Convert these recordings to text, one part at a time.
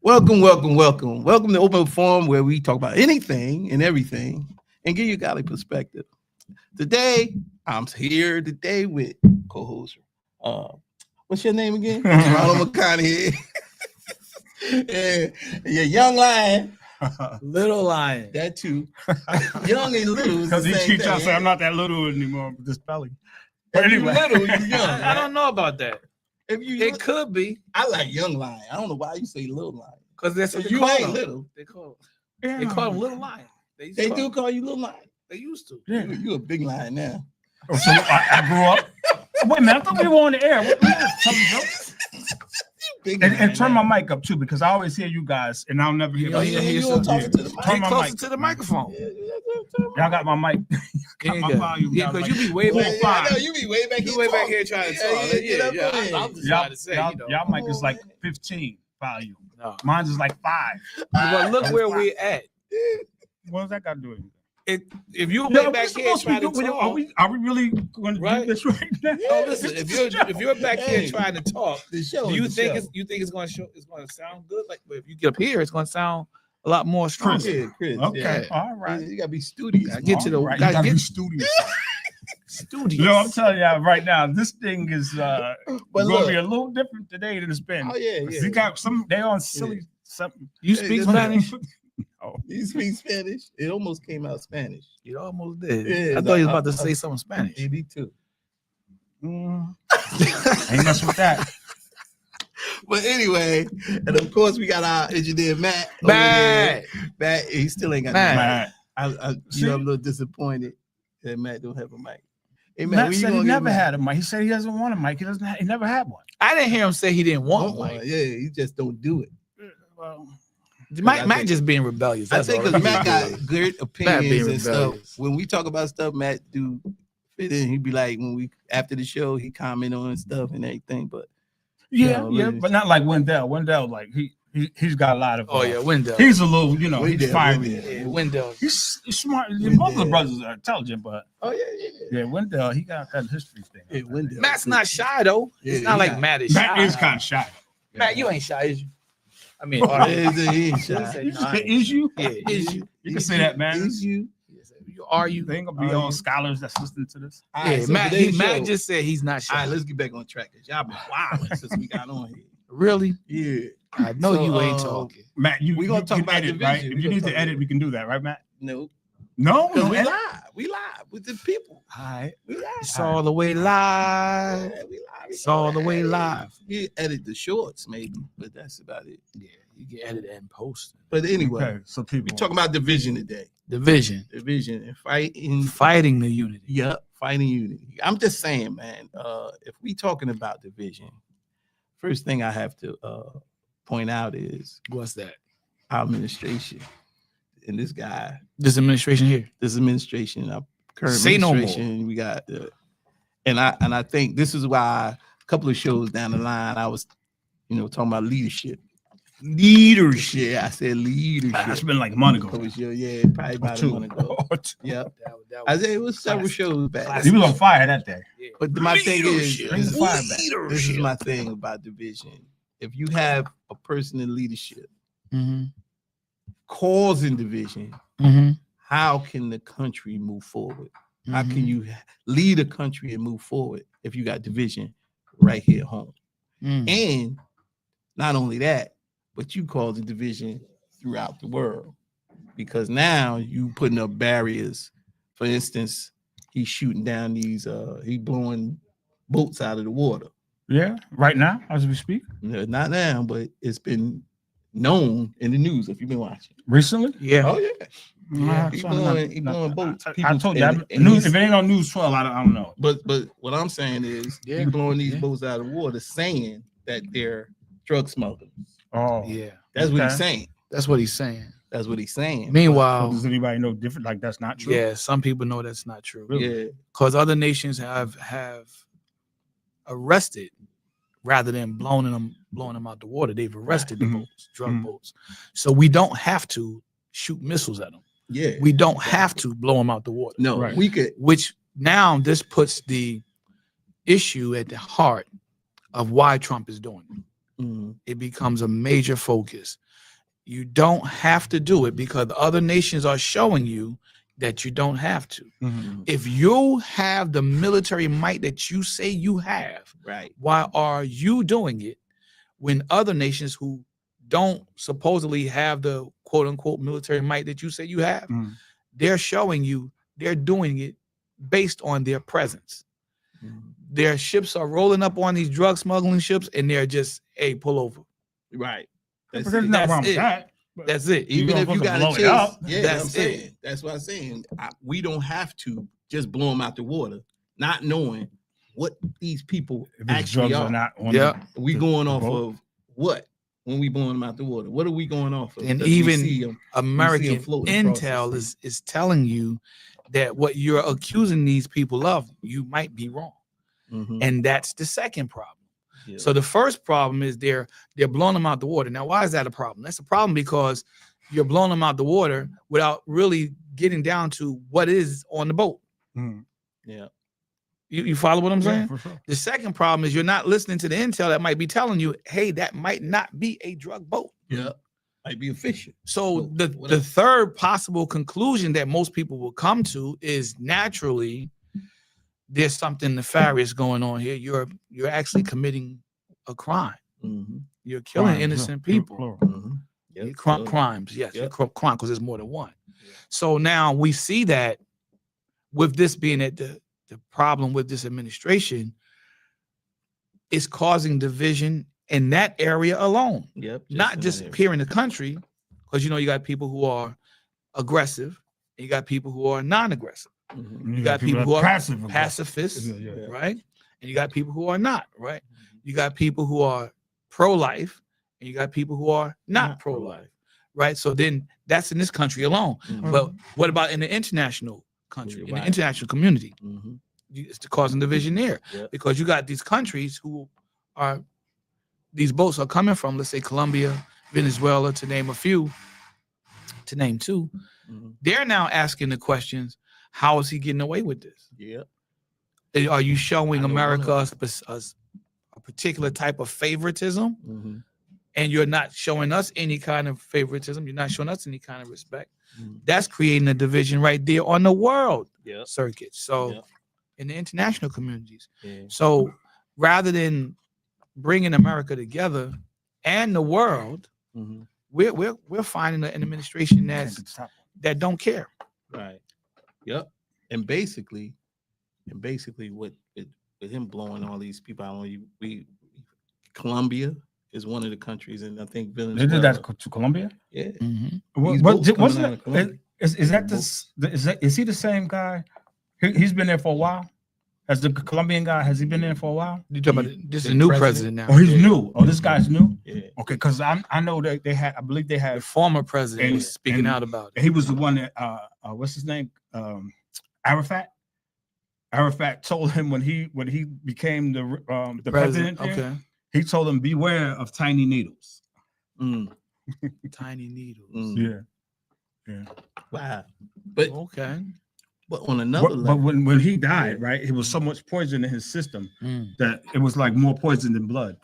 Welcome, welcome, welcome. Welcome to Open Forum, where we talk about anything and everything and give you a godly perspective. Today, I'm here today with co-host. What's your name again? Ronald McConaughey. and your young lion. Little lion. That too. Young and little. Because he keeps trying to say I'm not that little anymore with this belly. But anyway, little, you young. I don't know about that. If you, It could be I like young lion. I don't know why you say little lion. because that's what If they you call ain't them. little. They call them little lion. used to They call do them- call you little lion. They used to. Yeah. You a big lion now. Oh, so I grew up. Wait a minute, I thought we were on the air. Tell me jokes. Big And lion turn now. my mic up too, because I always hear you guys, and I'll never hear. Yeah, you. yeah, you yeah, don't talk yeah. to the mic. Turn Get my closer mic. to the microphone. Y'all got my mic. Yeah, my yeah. volume Yeah, down because like you be way four back. or five. I know, you be way back You here. way back talking. here trying to Yeah, talk. yeah, Yeah, get up yeah. on it. I'm just Y'all, trying to say, y'all, you know. y'all mic is like 15 volume. No. Mine's is like 5. But look where we at. What does that got to do with it? If you Yeah, way back here trying to talk, are we really going to Right? do this right now? oh listen, if you're back Hey. here trying to talk, The show. do you is the think show. it's going to show? It's going to sound good. Like, but if you get up here, it's going to sound a lot more stronger. Yeah, Chris. Okay, Yeah. all right. You gotta be studious. Gotta get to the- All right, gotta you gotta get- be studious. Studious. No, I'm telling you right now, this thing is But going look, to be a little different today than it's been. oh yeah, yeah. You got some. They on silly something. You Hey, speak that's- Spanish? Oh, You speak Spanish? It almost came out Spanish. You almost did. Yeah, I thought you was I- about to I- say something Spanish. Me too. ain't messing with that. But anyway, and of course we got our engineer Matt. over Bad. there. Matt, he still ain't got Matt. no mic. I'm See? a little disappointed that Matt don't have a mic. Hey Matt when you said he gonna get never Matt? had a mic. He said he doesn't want a mic. He doesn't. He never had one. I didn't hear him say he didn't want one. one. Yeah, he just don't do it. Well, Matt, I Matt think- just being rebellious. I That's think all. because That's Matt what it got is. good being opinions and stuff. rebellious. When we talk about stuff, Matt do fit in. He'd be like, when we after the show, he comment on stuff and everything. But yeah, No, yeah, really. but not like Wendell. Wendell, like he's got a lot of. Oh yeah, Wendell. he's a little, he's Wendell, fiery. Yeah, Wendell. He's smart. Wendell. Both of the brothers are intelligent, but oh yeah, yeah, Wendell, he got that history thing. yeah, Wendell. Matt's not shy though. Yeah, It's not he like not. Matt is Matt shy. is kind of shy. Matt, you ain't shy, is you? I mean, Oh, are you? he ain't You shy. said You no, just I say, ain't. is you? Yeah, is you? You can say that, man. Is you? Are you? They ain't gonna be Are all you? scholars that's listening to this. All Yeah, right, so Matt. today's Matt show- just said he's not shy. All right, let's get back on track because y'all been wild since we got on here. Really? Yeah. I know So, you ain't uh, talking. Matt, We gonna you talk can about edit, division. right? We If you gonna need talk to edit, about- we can do that, right, Matt? No, No, because no we edit. live. We live with the people. All right. We live. It's all the way live. Yeah, we live. It's all the way Hey, live. You edit the shorts maybe, but that's about it. Yeah, you can edit and post. But anyway, Okay, so people. we talking about division today. Division, Division and fighting. fighting the unity. Yep, fighting unity. I'm just saying, man. If we talking about division, first thing I have to point out is What's that? our administration and this guy, This administration here. this administration, our current Say no more. administration. We got, and I think this is why a couple of shows down the line I was, talking about leadership. Leadership. I said leadership. That's been like a month ago. Coach, yeah, probably about a Two. month ago. Yep. That I said it was several Classic. shows back. He was on fire that day. yeah. But my thing is, Leadership. Bring the fire back. this is my thing about division. If you have a person in leadership Mhm, causing division, mhm, how can the country move forward? How mhm. can you lead a country and move forward if you got division right here at home? Mm. And not only that, but you cause a division throughout the world because now you putting up barriers. For instance, he's shooting down these, he blowing boats out of the water. Yeah, right now as we speak. Not now, but it's been known in the news if you've been watching. Recently. Yeah. Oh yeah. Nah, he so blowing boats. I People- told you, and news, he's- if it ain't on News 12, I don't know. But what I'm saying is Yeah, he blowing these yeah. boats out of the water, saying that they're drug smugglers. Oh, Yeah. That's what he's Okay. saying. That's what he's saying. That's what he's saying. Meanwhile, Does anybody know different? Like that's not true. yeah, some people know that's not true. Yeah. Because other nations have arrested rather than blowing them out the water. They've arrested the Mhm. boats, drug Mhm. boats. So we don't have to shoot missiles at them. Yeah. We don't have to blow them out the water. No, Right. we could. Which now this puts the issue at the heart of why Trump is doing it. Mhm. it becomes a major focus. You don't have to do it because other nations are showing you that you don't have to. Mhm. If you have the military might that you say you have, Right. why are you doing it when other nations who don't supposedly have the quote unquote military might that you say you have, Mhm. they're showing you they're doing it based on their presence. Mhm. Their ships are rolling up on these drug smuggling ships and they're just, hey, pull over. Right. But That's there's it. nothing That's wrong with it. that. But That's it. You Even don't if you supposed to got to blow it chase, up. yeah, That's I'm saying. That's what I'm saying. We don't have to just blow them out the water, not knowing what these people If it's actually drugs are. or not on Yeah. We the- going the off boat. of what when we blowing them out the water? What are we going off of? And 'Cause we even see 'em- American floating across the intel sea. is telling you that what you're accusing these people of, you might be wrong. Mhm. And that's the second problem. Yeah. So the first problem is they're blowing them out the water. Now, why is that a problem? That's a problem because you're blowing them out the water without really getting down to what is on the boat. Mhm. yeah. You follow what I'm Yeah, saying? for sure. The second problem is you're not listening to the intel that might be telling you, hey, that might not be a drug boat. Yeah. Might be efficient. So Well, the whatever. third possible conclusion that most people will come to is naturally there's something nefarious going on here. You're actually committing a crime. Mhm. You're killing Crimes, yeah, innocent pure- people. plural. Mhm. Yep. So- Crimes, yes, Yep. crime because there's more than one. Yeah. So now we see that with this being at the problem with this administration, it's causing division in that area alone, Yep. not in just that area. here in the country, because you got people who are aggressive, and you got people who are non-aggressive. Mhm. You got people that who are passive aggressive. Pacifists, Yeah, yeah. right? And you got people who are not, right? You got people who are pro-life, and you got people who are not Not pro-life, pro-life. right? So then that's in this country alone. Mhm. But what about in the international country, You're in the right. international community? Mhm. It's causing division there Yep. because you got these countries who are, these boats are coming from, let's say Colombia, Venezuela, to name a few, to name two. Mhm. They're now asking the questions, how is he getting away with this? Yep. Are you showing I know one America of a particular type of favoritism, Mhm. and you're not showing us any kind of favoritism? You're not showing us any kind of respect. Mhm. That's creating a division right there on the world Yep. circuit. So Yep. in the international communities. Yeah. So rather than bringing America together and the world, Mhm. we're finding an administration that don't care. Right. Yep. And basically what with him blowing all these people out on you, Colombia is one of the countries, and I think They Venezuela. did that to Colombia. Yeah. Mhm. These boats coming Wasn't out of it? Colombia. Is that this? Is he the same guy? He's been there for a while. As the Colombian guy, has he been there for a while? You talking about this is the the new president? president Oh, now. he's Yeah. new. Oh, this guy's new. Yeah. Okay, because I know that they had. I believe they The had. former president And- was speaking and- out about it. He was the one that. What's his name? Arafat. Arafat told him when he became the president. there, Okay. He told him beware of tiny needles. Mm. Tiny needles. Mm. Yeah. Wow. But Okay. on another But level, when he died, right, it was so much poison in his system Mm. that it was like more poison than blood.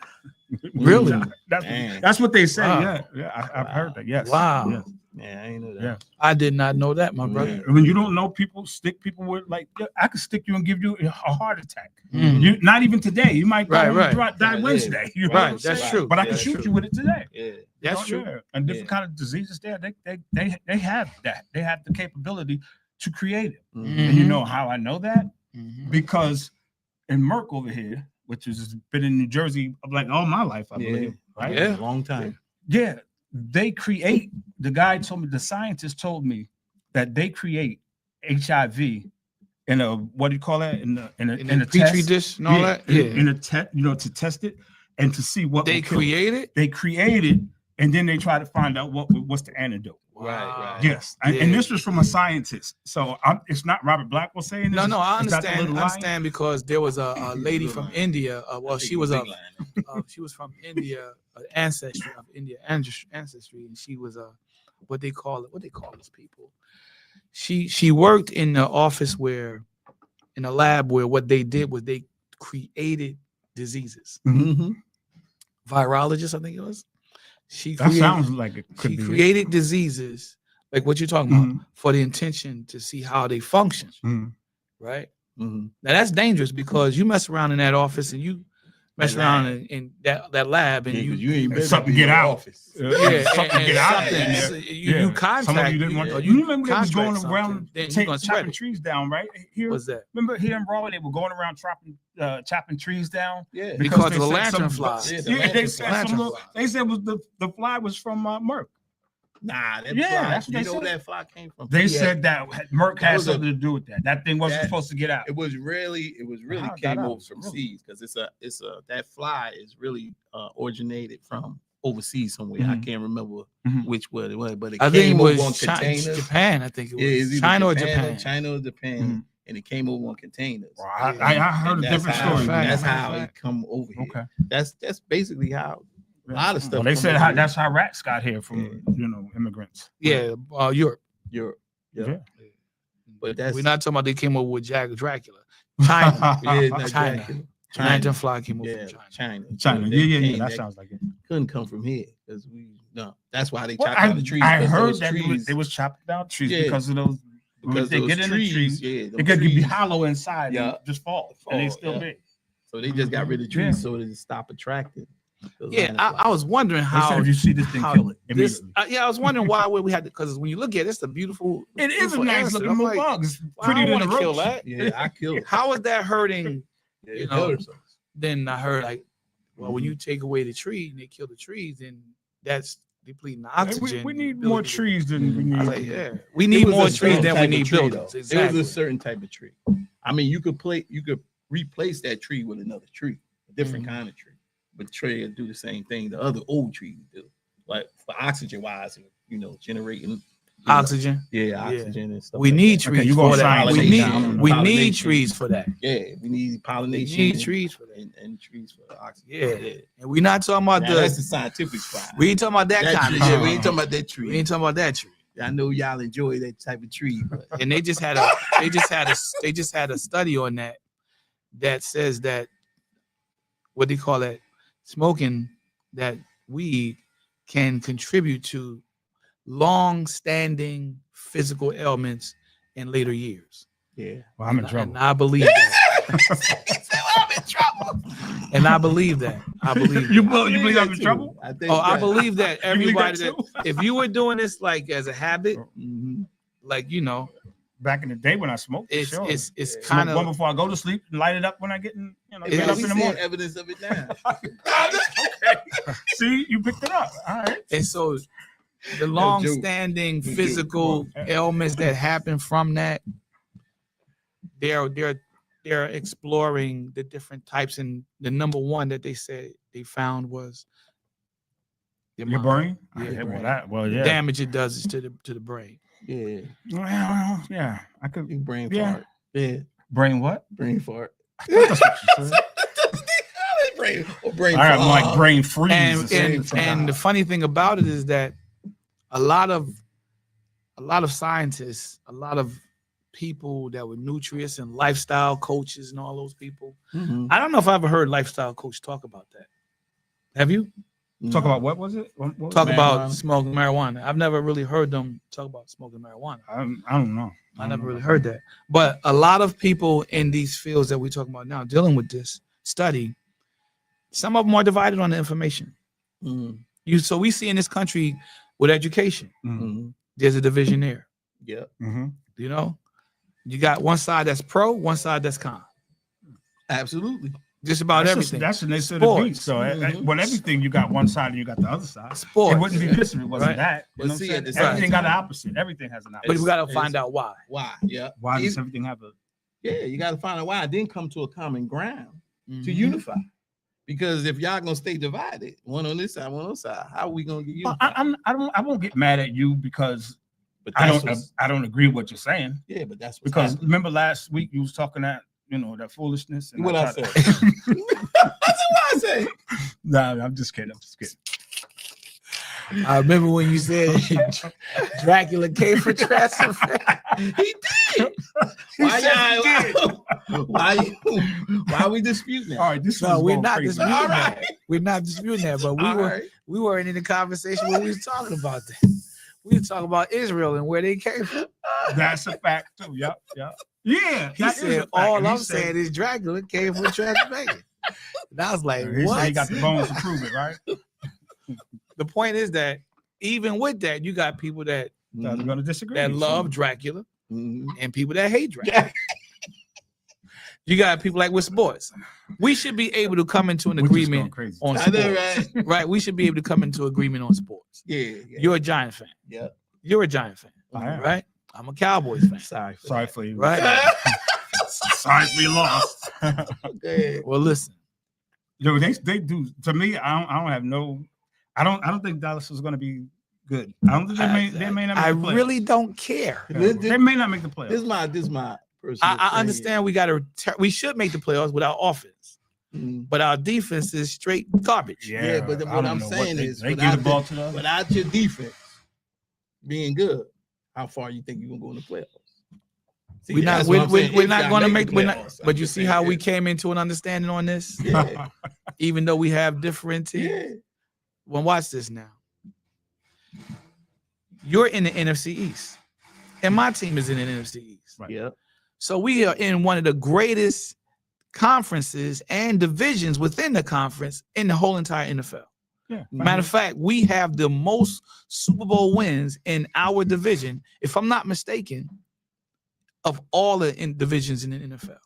Really? Dang. That's what they say. Wow. Yeah. I've heard that. Yes. Wow. Yes. yeah, I ain't know that. Yeah. I did not know that, my Mm. brother. When you don't know people, stick people with like I could stick you and give you a heart attack. Mm. You not even today. You might Right, die right. die Right, Wednesday. You know Right, what I'm that's saying? true. But I Yeah, can that's shoot true. you with it today. Yeah. That's You know, true. yeah. And different kind of diseases there. They have that. They have the capability to create it. Mhm. And you Mhm. know how I know that? Mhm. Because in Merck over here, which has been in New Jersey like all my life, I Yeah. believe, right? Yeah. Long time. Yeah, they create. The guy told me, the scientist told me that they create HIV in a what do you call that? In In a the petri test. dish and all that. Yeah. In a test, to test it and to see what They will kill it. created. They create it, and then they try to find out what's the antidote. Right. Yes, and Yeah. this was from a scientist, so it's not Robert Blackwell saying this. No, I It's not the understand. little I line. understand because there was a lady Little from line. India. Well, she was she was from India, ancestry of India ancestry, and she was what they call those people. She worked in the office in a lab where what they did was they created diseases. Mm-hmm. virologist, I think it was. She That created, sounds like it could she be. created diseases like what you're talking about Mhm. for the intention to see how they function, Mhm. right? Mm-hmm. Now that's dangerous because you mess around in that office and you mess That around lab. in that lab and Yeah, 'cause you ain't and better something be get in the out. office. yeah, something and get out something, there. so you Yeah. contact Some of you didn't you, want. or You remember they was contract going something, around then you're gonna spread chopping it. trees down, right? Here, What's that? remember here in Broadway, they were going around chopping trees down. Yeah. Because they of the said lantern some- flies. Yeah, the Yeah, they lantern said fly. some Lantern little, fly. they said was the fly was from Merck. Nah, that Yeah, fly, that's what you they know where said. that fly came from. They Yeah, said that Merck That had was a- something to do with that. That thing wasn't that- supposed to get out. it was really How it got came out? over from Really? seas because it's a that fly is really originated from overseas somewhere. I Mhm. can't remember Mhm. which one it was, but it I think came it was over on containers. Japan. I think it was Yeah, it's either China or Japan. China or Japan, Mhm. and it came over on containers. Well, Yeah. I heard And a that's different how- story. Fact. That's man. how Fact. it come over here. Okay. That's basically how a lot of stuff. Well, they come said over here. that's how rats got here from Yeah. Immigrants. Yeah, Europe. Europe. Yeah. Yeah. But that's We're not talking about they came over with Dracula. China. yeah, not China. Dracula. Lantern fly came over Yeah, from China. China. China. They Yeah. came- That sounds like it. couldn't come from here because that's why they Well, chopped down the trees. I 'cause heard those that trees, they was chopping down trees Yeah. because of those. because If they those get in the trees, yeah, it them could be trees. hollow inside Yeah. and just fall, and they Fall, still yeah. big. So they just got rid of trees Yeah. so they stop attracting. those Yeah, I lanternflies. was wondering They how. said if you see this thing, how kill it this, immediately. yeah, I was wondering why we had to, because when you look at it, it's a beautiful. It is a beautiful nice answer. looking I'm little like, bug. It's well, I prettier don't than a want to kill roach. that. Yeah, I killed it. How is that hurting? Yeah, you it know, hurts us. Then I heard like, well, Mm-hmm. when you take away the tree and they kill the trees, then that's depleting the oxygen. We need building more the- trees than we I was need. like, yeah, we It need was a more trees certain than we type of need tree, buildings. though. Exactly. It was a certain type of tree. I mean, you could replace that tree with another tree, a different Mm-hmm. kind of tree. But tree will do the same thing the other old trees do, like for oxygen wise, generating Oxygen. Yeah, oxygen and stuff. We like need that. trees Okay, you for gonna that. science We it need down. we need Pollination. trees for that. Yeah, we need We pollination. need trees for that. and trees for oxygen. Yeah. And we're not talking about Now, that's the the. scientific side. We ain't talking about that kind tree, of yeah, tree. we ain't talking about that We tree. ain't talking about that tree. I know y'all enjoy that type of tree, but And they just had a study on that says that what they call that smoking that weed can contribute to long-standing physical ailments in later years. yeah. Well, I'm in And trouble. I believe that. I'm in trouble. And I believe that. I believe You that. believe I'm in too. trouble? I think Oh, I that- believe that You believe everybody that that too? if you were doing this like as a habit, Mhm. like Back in the day when I smoked, it's sure. it's Yeah. Smoke kind one of before I go to sleep and light it up when I get in, Yeah, get up we in the seeing morning. evidence of it now. See, you picked it up. All right. and so the long-standing physical ailments that happen from that, they're exploring the different types, and the number one that they said they found was Your mind. brain? Yeah, Well, The yeah. damage it does is to the brain. Yeah, Well, yeah. I could. you brain Yeah. fart. Yeah, Brain what? brain fart. That's what you said. brain or brain All right, fart. I'm like brain freeze. And or something. and the funny thing about it is that a lot of scientists, a lot of people that were nutritious and lifestyle coaches and all those people. Mhm. I don't know if I ever heard lifestyle coach talk about that. Have you? Talk about what was it? What was Talk it? about Marijuana. smoking marijuana. I've never really heard them talk about smoking marijuana. I don't know. I never really heard that. But a lot of people in these fields that we're talking about now, dealing with this study, some of them are divided on the information. Mhm. So we see in this country with education, Mhm. there's a division there. Yep. Mm-hmm. You know, you got one side that's pro, one side that's con. Absolutely. Just about everything. That's the nature of the beat. Sports. So Mhm. when everything, you got one side and you got the other side. Sports. It wouldn't be this if it wasn't Right. that. But You know what see, I'm at the saying? same Everything got an time- opposite. Everything has an But opposite. we got to It's- find out why. Why? Yeah. Why does Either- everything have a? Yeah, you got to find out why. Then come to a common ground to Mhm. unify. Because if y'all gonna stay divided, one on this side, one on this side, how are we gonna get Well, unified? I won't get mad at you because But I that's don't what's- I don't agree with what you're saying. Yeah, but that's what's Because happening. remember last week you was talking that that foolishness. And What I tried said. to- That's what I say. Nah, I'm just kidding. I remember when you said Dracula came for Transylvania. He did. He Why said he did. y'all? Why we disputing All that? right, this No, is we're going not crazy. disputing All that. right. We're not disputing that, but All right. we weren't in the conversation where we was talking about that. We were talking about Israel and where they came from. That's a fact too. Yep. Yeah. He that is a said, fact. all And he I'm said- saying is Dracula came from Transylvania. And I was like, he what? said he got the bones to prove it, right? The point is that even with that, you got people that They're going to disagree. that love So- Dracula Mhm. and people that hate Dracula. You got people like with sports. We should be able to come into an We're just going agreement crazy. on I know, sports. right? Right? We should be able to come into agreement on sports. Yeah. You're a Giant fan. Yeah. You're a Giant fan, I am. right? I'm a Cowboys fan. Sorry. For Sorry for you. Right? Sorry for your loss. that. Well, listen. Yo, they do. To me, I don't have no. I don't think Dallas is going to be good. I don't think they may not. Make I the playoffs. really don't care. Yeah, they may not make the This playoffs. is my personal. I opinion. understand we should make the playoffs with our offense, Mhm. but our defense is straight garbage. Yeah, but I what don't I'm know saying is, they give without the ball to the other. Without your defense being good, how far you think you're gonna go in the playoffs? See, We're not. that's what We're, I'm saying. we're If not y'all going to the make. We're not. playoffs, I'm But you just see saying, how we yeah. came into an understanding on this, Yeah. even though we have different teams. Yeah. Well, watch this now. You're in the NFC East, and my team is in the NFC East. Right. Yeah. So we are in one of the greatest conferences and divisions within the conference in the whole entire NFL. Yeah. Matter of fact, we have the most Super Bowl wins in our division, if I'm not mistaken, of all the divisions in the NFL.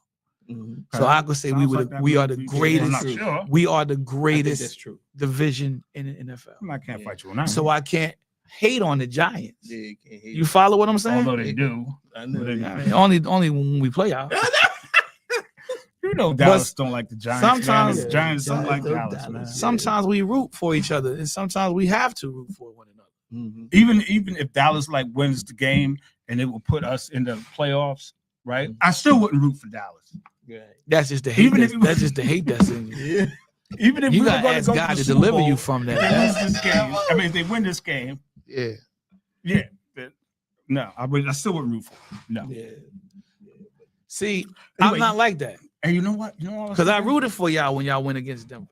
Mhm. So I could say Sounds we like that. we are the I'm greatest. not sure. We are the I think that's greatest true. division in the NFL. I can't Yeah. fight you on that. So I can't hate on the Giants. Yeah, you can't hate You follow what I'm saying? although they do, I know. but they- I mean, only when we play out. you know, Dallas don't like the Giants. sometimes- man. The Giants don't like Giants don't Dallas, man. Dallas. Sometimes we root for each other, and sometimes we have to root for one another. Mhm. Even if Dallas like wins the game and it will put us in the playoffs, right? I still wouldn't root for Dallas. Right. That's just the hate. Even if That's just the hate that's in you. Yeah. Even if You we were gotta going ask to go God to to the Super deliver Bowl, you from if that. they lose That's- this game, I mean, if they win this game, yeah. yeah, no, I still wouldn't root for them. No. Yeah. See, I'm Anyway, not like that And you know what? You know what? because I rooted for y'all when y'all went against Denver.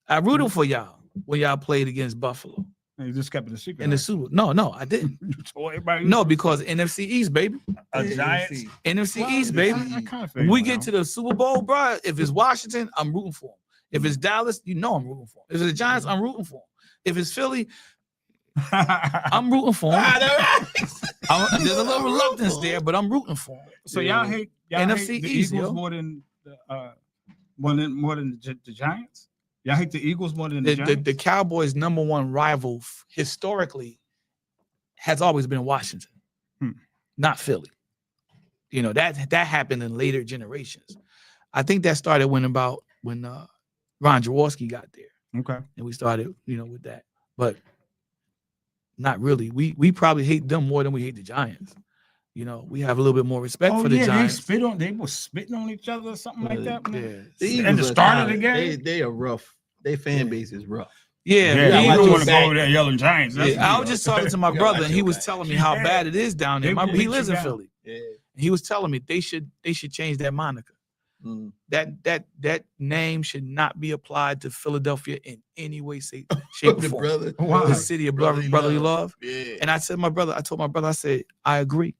I rooted for y'all when y'all played against Buffalo You just kept it a secret. in the Super. No, I didn't. You told everybody. No, because NFC East, baby. a Yeah, Giants. see. NFC Well, East, baby. I kind of When we get to the Super Bowl, bro, if it's Washington, I'm rooting for them. If it's Dallas, you know I'm rooting for them. If it's the Giants, I'm rooting for them. If it's Philly, I'm rooting for them. There's a little reluctance there, but I'm rooting for them. So y'all hate NFC hate the East, Eagles yo. more than the Giants. Y'all hate the Eagles more than the Giants. The Cowboys' number one rival historically has always been Washington, not Philly. You know, that happened in later generations. I think that started when Ron Jaworski got there, Okay. and we started, with that. But not really. We probably hate them more than we hate the Giants. We have a little bit more respect for the Giants. They were spitting on each other or something like that. Yeah. man. The And Eagles to are start kinda- it again. They are rough. Their fan base is rough. Yeah, Yeah, the I Eagles- want to go over there yelling Giants. That's Yeah, I what was you just know. talking to my You brother, gotta and he watch was your telling back. me how Yeah. bad it is down there. They will He beat lives you in down. Philly. Yeah. He was telling me they should change that moniker. Mm. That name should not be applied to Philadelphia in any way, shape, or The form. brother. Why? The city of brotherly love. Yeah. And I told my brother, I said, I agree,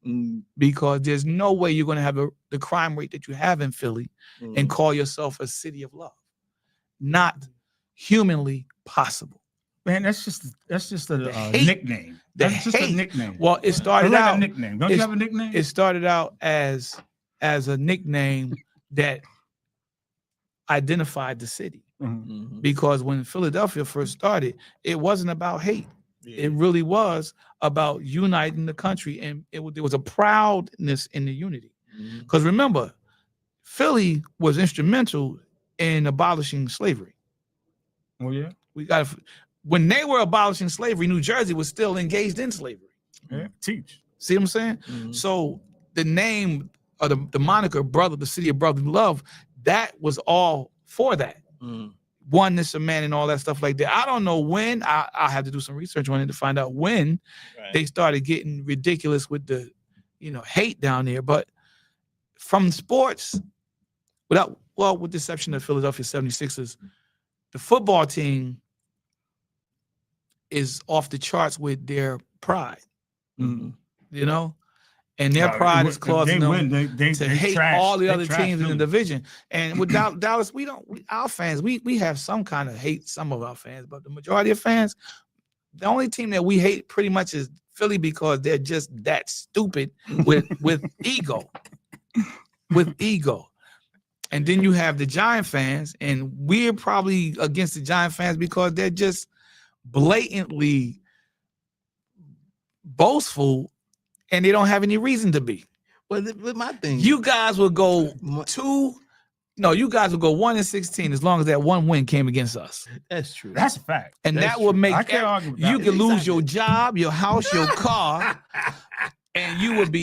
Mm, because there's no way you're going to have the crime rate that you have in Philly mm. and call yourself a city of love. Not humanly possible. Man, that's just a The hate- nickname. the That's just hate. a nickname. Well, it started It's like out. a nickname. Don't you it's- have a nickname? It started out as a nickname that identified the city, Mhm. Mhm. because when Philadelphia first started, it wasn't about hate. Yeah. It really was about uniting the country, and there was a proudness in the unity. Mhm. Because remember, Philly was instrumental in abolishing slavery. Oh yeah. When they were abolishing slavery, New Jersey was still engaged in slavery. Yeah. Teach. See what I'm saying? Mhm. So the name or the moniker "Brother," the city of brotherly love, that was all for that. Mm. Oneness of man and all that stuff like that. I don't know when. I'll have to do some research on it to find out when Right. they started getting ridiculous with the hate down there. But from sports, with the exception of Philadelphia 76ers, the football team is off the charts with their pride, Mhm. and their pride is causing them they to hate all the other teams in the division. And with Dallas, our fans, we have some kind of hate, some of our fans, but the majority of fans, the only team that we hate pretty much is Philly because they're just that stupid with ego. With ego. And then you have the Giant fans, and we're probably against the Giant fans because they're just blatantly boastful and they don't have any reason to be. But my thing, You guys will go 1-16 as long as that one win came against us. that's true. That's a fact. And That's that will true. make I can't argue with you that. can lose Exactly. your job, your house, your car, and you would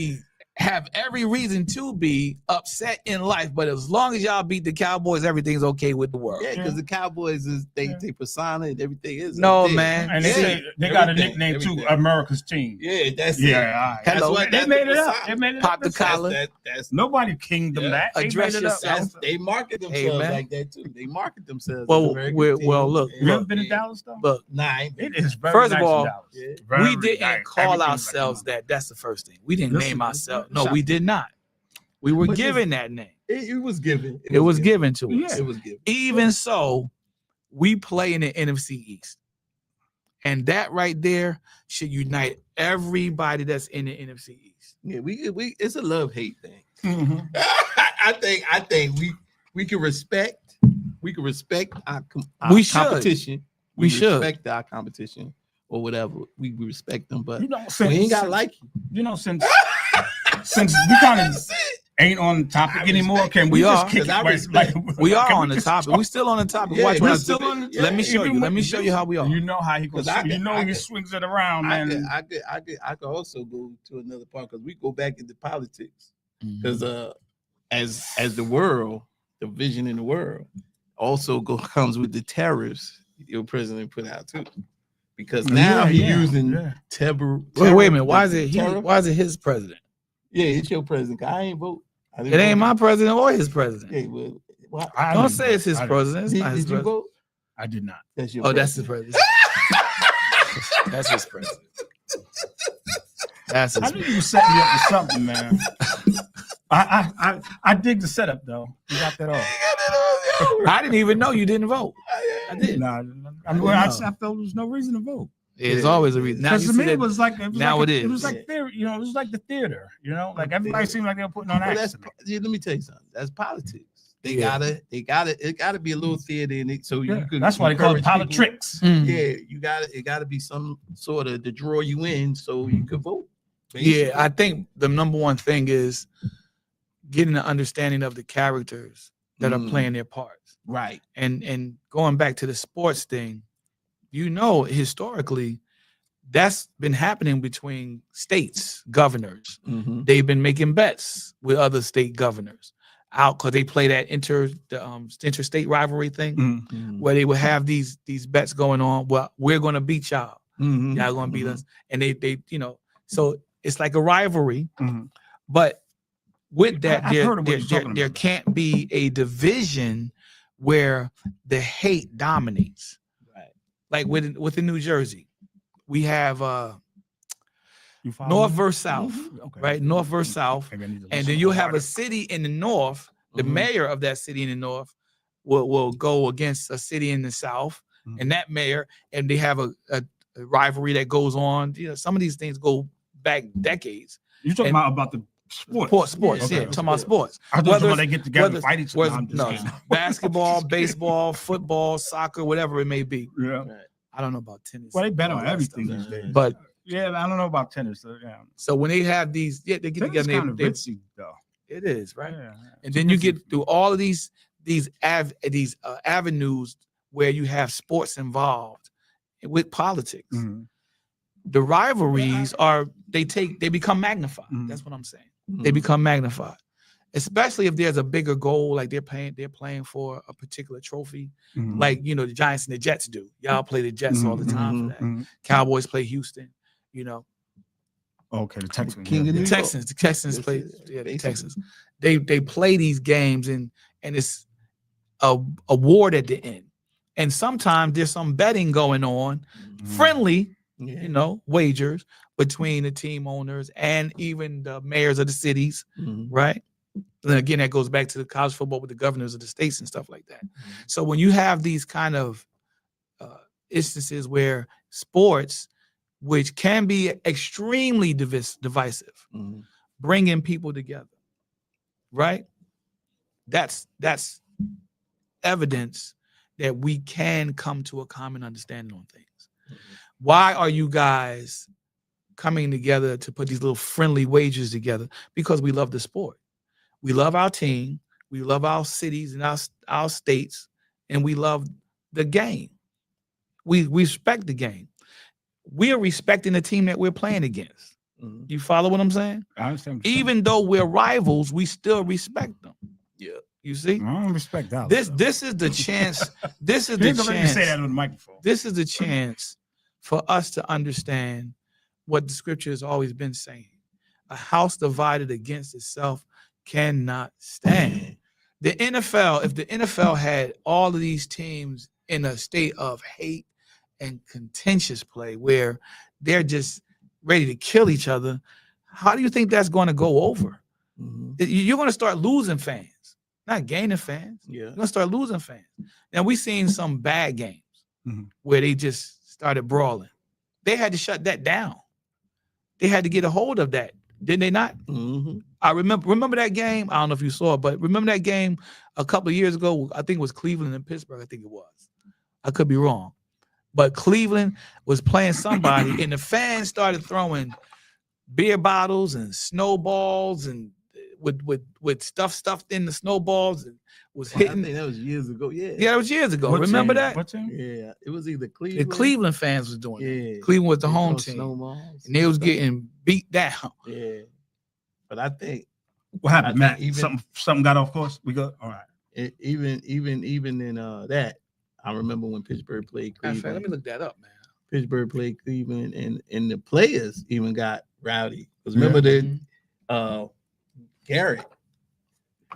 have every reason to be upset in life. But as long as y'all beat the Cowboys, everything's okay with the world. Yeah, because the Cowboys is they persona and everything is. No, up there. man. And they Yeah, say they got a everything, nickname too, everything. America's team. Yeah, that's Yeah, it. all right. That's Hello. what They that's made the it up. persona. They made it Pop up. the collar. That's Nobody kinged them Yeah. that. They Address made it up. yourself. they market themselves Amen. like that too. They market themselves. Well, as American we're- team. well, look, Yeah. You ever been to Dallas though? Look, Nah, I ain't been. It is very First of nice in all, Dallas. Yeah. Very we didn't nice. call Everything's ourselves like, that. That's the first thing. We didn't Listen, name ourselves. No, shut we up. did not. We were But given that name. It was given. It was given to us. Yeah. It was given. Even so, we play in the NFC East. And that right there should unite everybody that's in the NFC East. Yeah, we it's a love hate thing. Mhm. I think we can respect our We should. competition. We should. respect our competition or whatever. We respect them, but You know, we since, ain't got to like you. you know, since we kind of That's it. ain't on the topic I anymore, respect can it. we We just are. kick it? 'Cause I Like, respect- We are can on the just topic. talk? We still on the topic. Yeah, Watch we're what I still do. on. Yeah, Let me show you. even Let me with show this- you how we are. You know how he goes. 'Cause I You could- know I he could- swings it around, I man. could also go to another part because we go back into politics. Mhm. Because as the world, the vision in the world also comes with the tariffs your president put out too. Because now Yeah, he's yeah, using yeah. Wait a minute. Why is it he? tariff? Why is it his president? Yeah, it's your president. I ain't vote. I It didn't ain't vote. my president or his president. Yeah, well, why- I Don't didn't say vote. it's his I didn't- president. It's did, not his did you president. vote? I did not. That's your Oh, that's his president. president. That's his president. That's his I knew you were setting me up for something, man. I dig the setup though. You got that off. I didn't even know you didn't vote. I did. Nah, I felt there was no reason to vote. It's Yeah. always a reason. Now Because you to see me, that. it was like now like it it was is. like theater. You know, it was like the theater. You know, like everybody seemed like they were putting on Well, acts. let me tell you something. That's politics. It gotta be a little theater in it. So Yeah, you could that's why they call it encourage people- politics. Mm. Yeah, it gotta be some sort of to draw you in so you could vote. Yeah, I think the number one thing is getting an understanding of the characters that are Mm. playing their parts. Right. And going back to the sports thing, historically, that's been happening between states, governors. Mhm. They've been making bets with other state governors out because they play that interstate rivalry thing Mhm. Mhm. where they would have these bets going on. Well, we're gonna beat y'all. Mhm. Y'all gonna beat Mhm. us. And they so it's like a rivalry, Mhm. but with that, I've heard of what you're talking there about. can't be a division where the hate dominates. Right. Like within New Jersey, we have You follow north me? versus south, Okay. right? North versus south. Maybe I need to And listen then you'll have harder. a city in the north. The Mhm. mayor of that city in the north will go against a city in the south, Mhm. and that mayor, and they have a rivalry that goes on. Some of these things go back decades. You're talking and- about the sports. Sports, Okay. yeah, talking about sports. I thought Whether when they get together whether- and fight each other. whether- I'm just no, kidding. basketball, baseball, football, soccer, whatever it may be. Yeah. I don't know about tennis. Well, they bet all on that everything stuff. these days. But Yeah, I don't know about tennis. Yeah. so when they have these, they get Tennis together. kind of ritzy though. It is right, Yeah. and then you get through all of these avenues where you have sports involved with politics. Mhm. The rivalries they become magnified. Mhm. That's what I'm saying. Mhm. They become magnified, especially if there's a bigger goal, like they're playing for a particular trophy, Mhm. like the Giants and the Jets do. Y'all play the Jets all the time for that. Mhm. Cowboys play Houston. Okay, the Texans. King of The New Texans. The Texans That's play. it, Yeah, the basically. Texans. They play these games and it's a award at the end. And sometimes there's some betting going on, friendly, Yeah. you know, wagers between the team owners and even the mayors of the cities, Mhm. right? And again, that goes back to the college football with the governors of the states and stuff like that. So when you have these kind of instances where sports, which can be extremely divisive, Mhm. bringing people together, right? That's evidence that we can come to a common understanding on things. Why are you guys coming together to put these little friendly wagers together? Because we love the sport. We love our team. We love our cities and our states, and we love the game. We respect the game. We are respecting the team that we're playing against. Mhm. You follow what I'm saying? I understand. what you're saying. Even though we're rivals, we still respect them. Yeah. You see? I don't respect that. This is the chance. This is You the ain't gonna let me say that chance. on the microphone. This is the chance for us to understand what the scripture has always been saying. A house divided against itself cannot stand. The NFL, if the NFL had all of these teams in a state of hate and contentious play where they're just ready to kill each other, how do you think that's going to go over? Mhm. You're going to start losing fans, not gaining fans. Yeah. You're gonna start losing fans. Now we've seen some bad games Mhm. where they just started brawling. They had to shut that down. They had to get a hold of that, did they not? Mhm. I remember that game. I don't know if you saw it, but remember that game a couple of years ago. I think it was Cleveland and Pittsburgh. I think it was. I could be wrong, but Cleveland was playing somebody, and the fans started throwing beer bottles and snowballs and with stuff stuffed in the snowballs and was I hitting. think that was years ago. Yeah. Yeah, that was years ago. What Remember team? that? What team? Yeah. It was either The Cleveland. Cleveland fans was doing Yeah. that. Cleveland was the They home throwing team, snowballs and they was stuff. getting beat down. Yeah. But I think What happened, I Matt? think even- Something got off course. We go. All right. even in that, I remember when Pittsburgh played Matter of fact, Cleveland. let me look that up, man. Pittsburgh played Cleveland, and the players even got rowdy. Because remember Mhm. Garrett,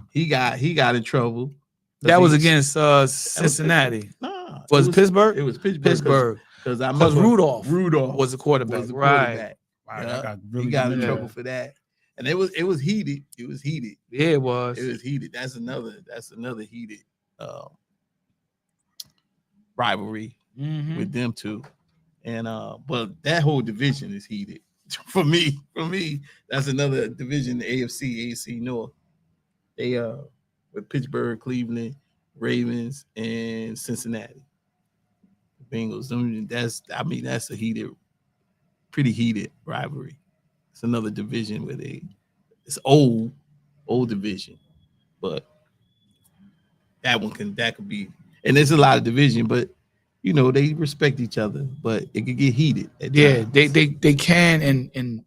he got in trouble. 'Cause That was he- against Cincinnati. Nah, Was it Pittsburgh? It was Pittsburgh. Pittsburgh. Because I Because remember Rudolph was the quarterback. was the Right. quarterback. Wow, Yeah, that got really he got in good. trouble for that, and it was heated. It was heated. Yeah, it was. It was heated. That's another heated rivalry Mhm. with them two. And but that whole division is heated. For me, that's another division, the AFC North. They with Pittsburgh, Cleveland, Ravens, and Cincinnati. Bengals. That's a pretty heated rivalry. It's another division where it's old division, but that could be, and there's a lot of division, but you know, they respect each other, but it could get heated. Yeah, they can, and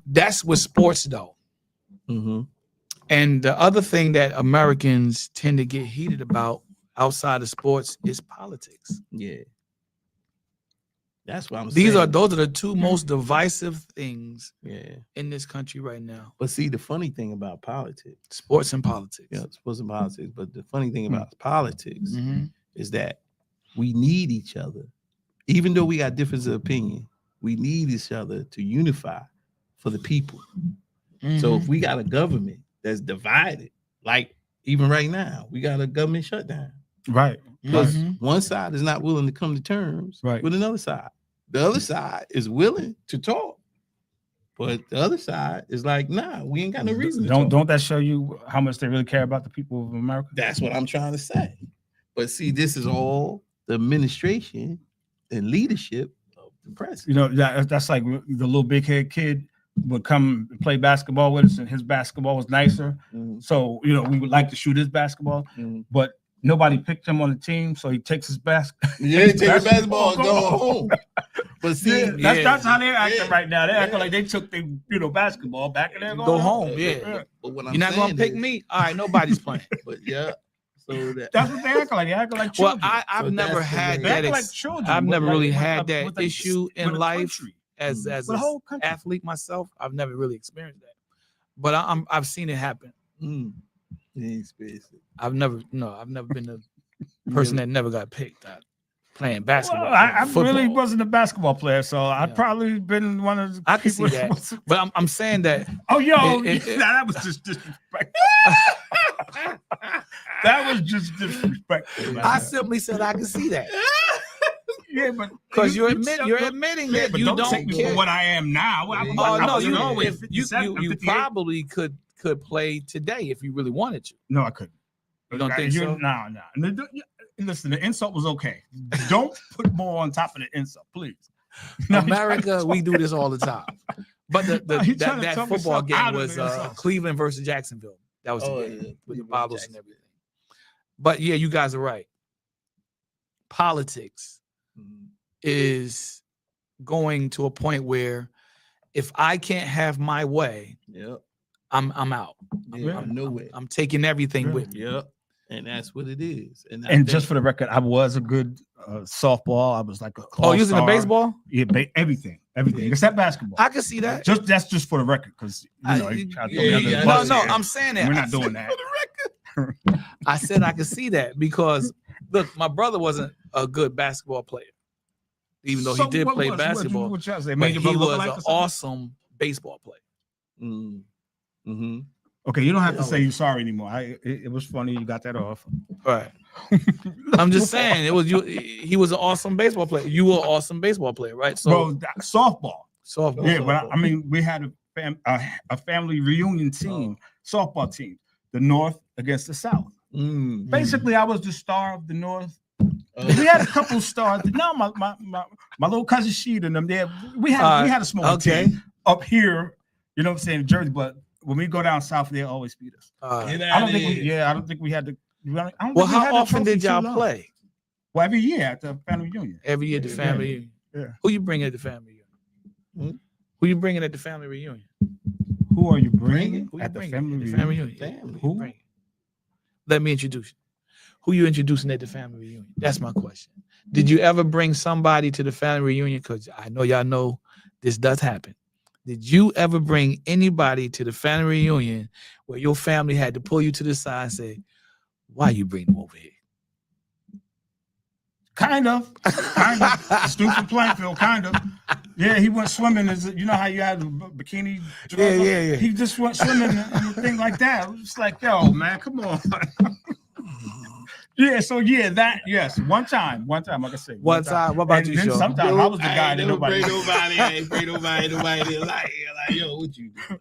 that's with sports though. Mm-hmm. And the other thing that Americans tend to get heated about outside of sports is politics. Yeah, that's what I'm Those saying. are the two most divisive things Yeah, in this country right now: but see, the funny thing about politics, sports and politics. yeah, sports and politics, but the funny thing about politics Mhm. is that we need each other, even though we got difference of opinion. We need each other to unify for the people. So if we got a government that's divided, like even right now, we got a government shutdown Right. because Mhm. one side is not willing to come to terms Right. with another side. The other side is willing to talk, but the other side is like, nah, we ain't got no reason to talk. Don't that show you how much they really care about the people of America? That's what I'm trying to say. But see, this is all the administration and leadership of the president. You know, that's like the little big head kid would come and play basketball with us, and his basketball was nicer. Mhm, So, you know, we would like to shoot his basketball, mhm. but nobody picked him on the team. So he takes his basketball. Yeah, take the basketball and go home. But see, That's how they're acting Yeah. right now. They're acting Yeah. like they took the basketball back and they're going Go home, yeah. But what I'm You're not gonna saying pick is- me. All right, nobody's playing. But yeah, so that That's what they acting like. They acting like Well, children. I've So never that's the had way- They that. acting like children. I've with never like- really with had a- that with a- issue in with a life country. as For a the whole country. athlete myself, I've never really experienced that, but I've seen it happen. He ain't spacing. I've never been a person that never got picked at playing basketball. Well, I football. really wasn't a basketball player, so I'd Yeah. probably been one of the I can see people that, but I'm saying that Oh, yo, It- that was just disrespectful. That was just disrespectful. man. I simply said I can see that Yeah, but because you're but admitting yeah, that but you don't don't take me care. for what I am now. Oh, No, was you always if you 57, you 58. probably could play today if you really wanted to. No, I couldn't. You don't think so? No, no. Listen, the insult was okay. Don't put more on top of the insult, please. No, America, we do this all the time. But He trying to that talk football himself game out of was the insult. Cleveland versus Jacksonville. That was Oh, the game yeah. with the Cleveland bottles and Jacksonville. everything. But yeah, you guys are right. Politics is going to a point where if I can't have my way, Yep. I'm out. Yeah, I'm, no I'm- way. I'm taking everything Yeah. with me. Yep. And that's what it is. And, And just for the record, I was a good softball. I was like a Oh, using the all-star. baseball? Yeah, everything except basketball. I can see that. That's just for the record, because you tried to throw me under the yeah, bus no, here. I'm saying that. We're I not said- doing that. I said I could see that because look, my brother wasn't a good basketball player, even though So he did what play was- basketball. What y'all say? But Made your he brother look was alike an or something? awesome baseball player. Mm-hmm. Okay, you don't have to Yeah. say you're sorry anymore. It was funny. You got that off. Right. I'm just saying it was you. He was an awesome baseball player. You were an awesome baseball player, right? So Bro, softball. softball. Yeah, but I mean, we had a family reunion team, softball team, the North against the South. Basically, I was the star of the North. We had a couple stars. No, my little cousin Sheet and them there. We had a small okay. team up here. You know what I'm saying, in Jersey. But when we go down south, they always beat us. I don't think we had to. I don't think Well, we how had the often trophy did too y'all long. play? Well, every year at the family reunion. Every year at the Yeah. family reunion. Yeah. Who you bringing at the family reunion? Who you bringing at the family reunion? Who are you bringing Who you at the bringing family at reunion? the family reunion? Family. Who you bringing? Let me introduce you. Who you introducing at the family reunion? That's my question. Did you ever bring somebody to the family reunion? Because I know y'all know this does happen. Did you ever bring anybody to the family reunion where your family had to pull you to the side and say, why you bring them over here? Kind of. Stupid Plainfield, kind of. Yeah, he went swimming. You know how you had the bikini? Yeah. He just went swimming and a thing like that. It was like, yo, man, come on. Yeah, so yes. One time, like I said. One time. What about And you, then Sean? sometimes I was the guy that nobody. I ain't bring nobody didn't like, yo, what you doing?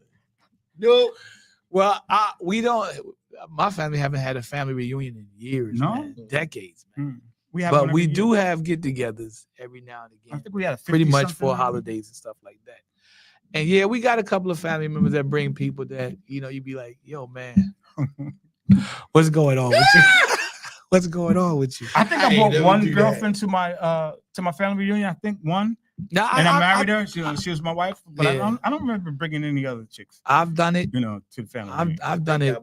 No. Well, we don't. My family haven't had a family reunion in years, No? man, decades, man. We have But one we every do year. have get-togethers every now and I again, think we had a pretty much 50-something. for holidays and stuff like that. And yeah, we got a couple of family members that bring people that you'd be like, "Yo, man, what's going on with you? What's going on with you?" I think I I ain't brought never one do that. girlfriend to my family reunion. I think one, Now, and I married her. She was my wife, but Yeah. I don't remember bringing any other chicks. I've done it. To the family. reunion. I've done it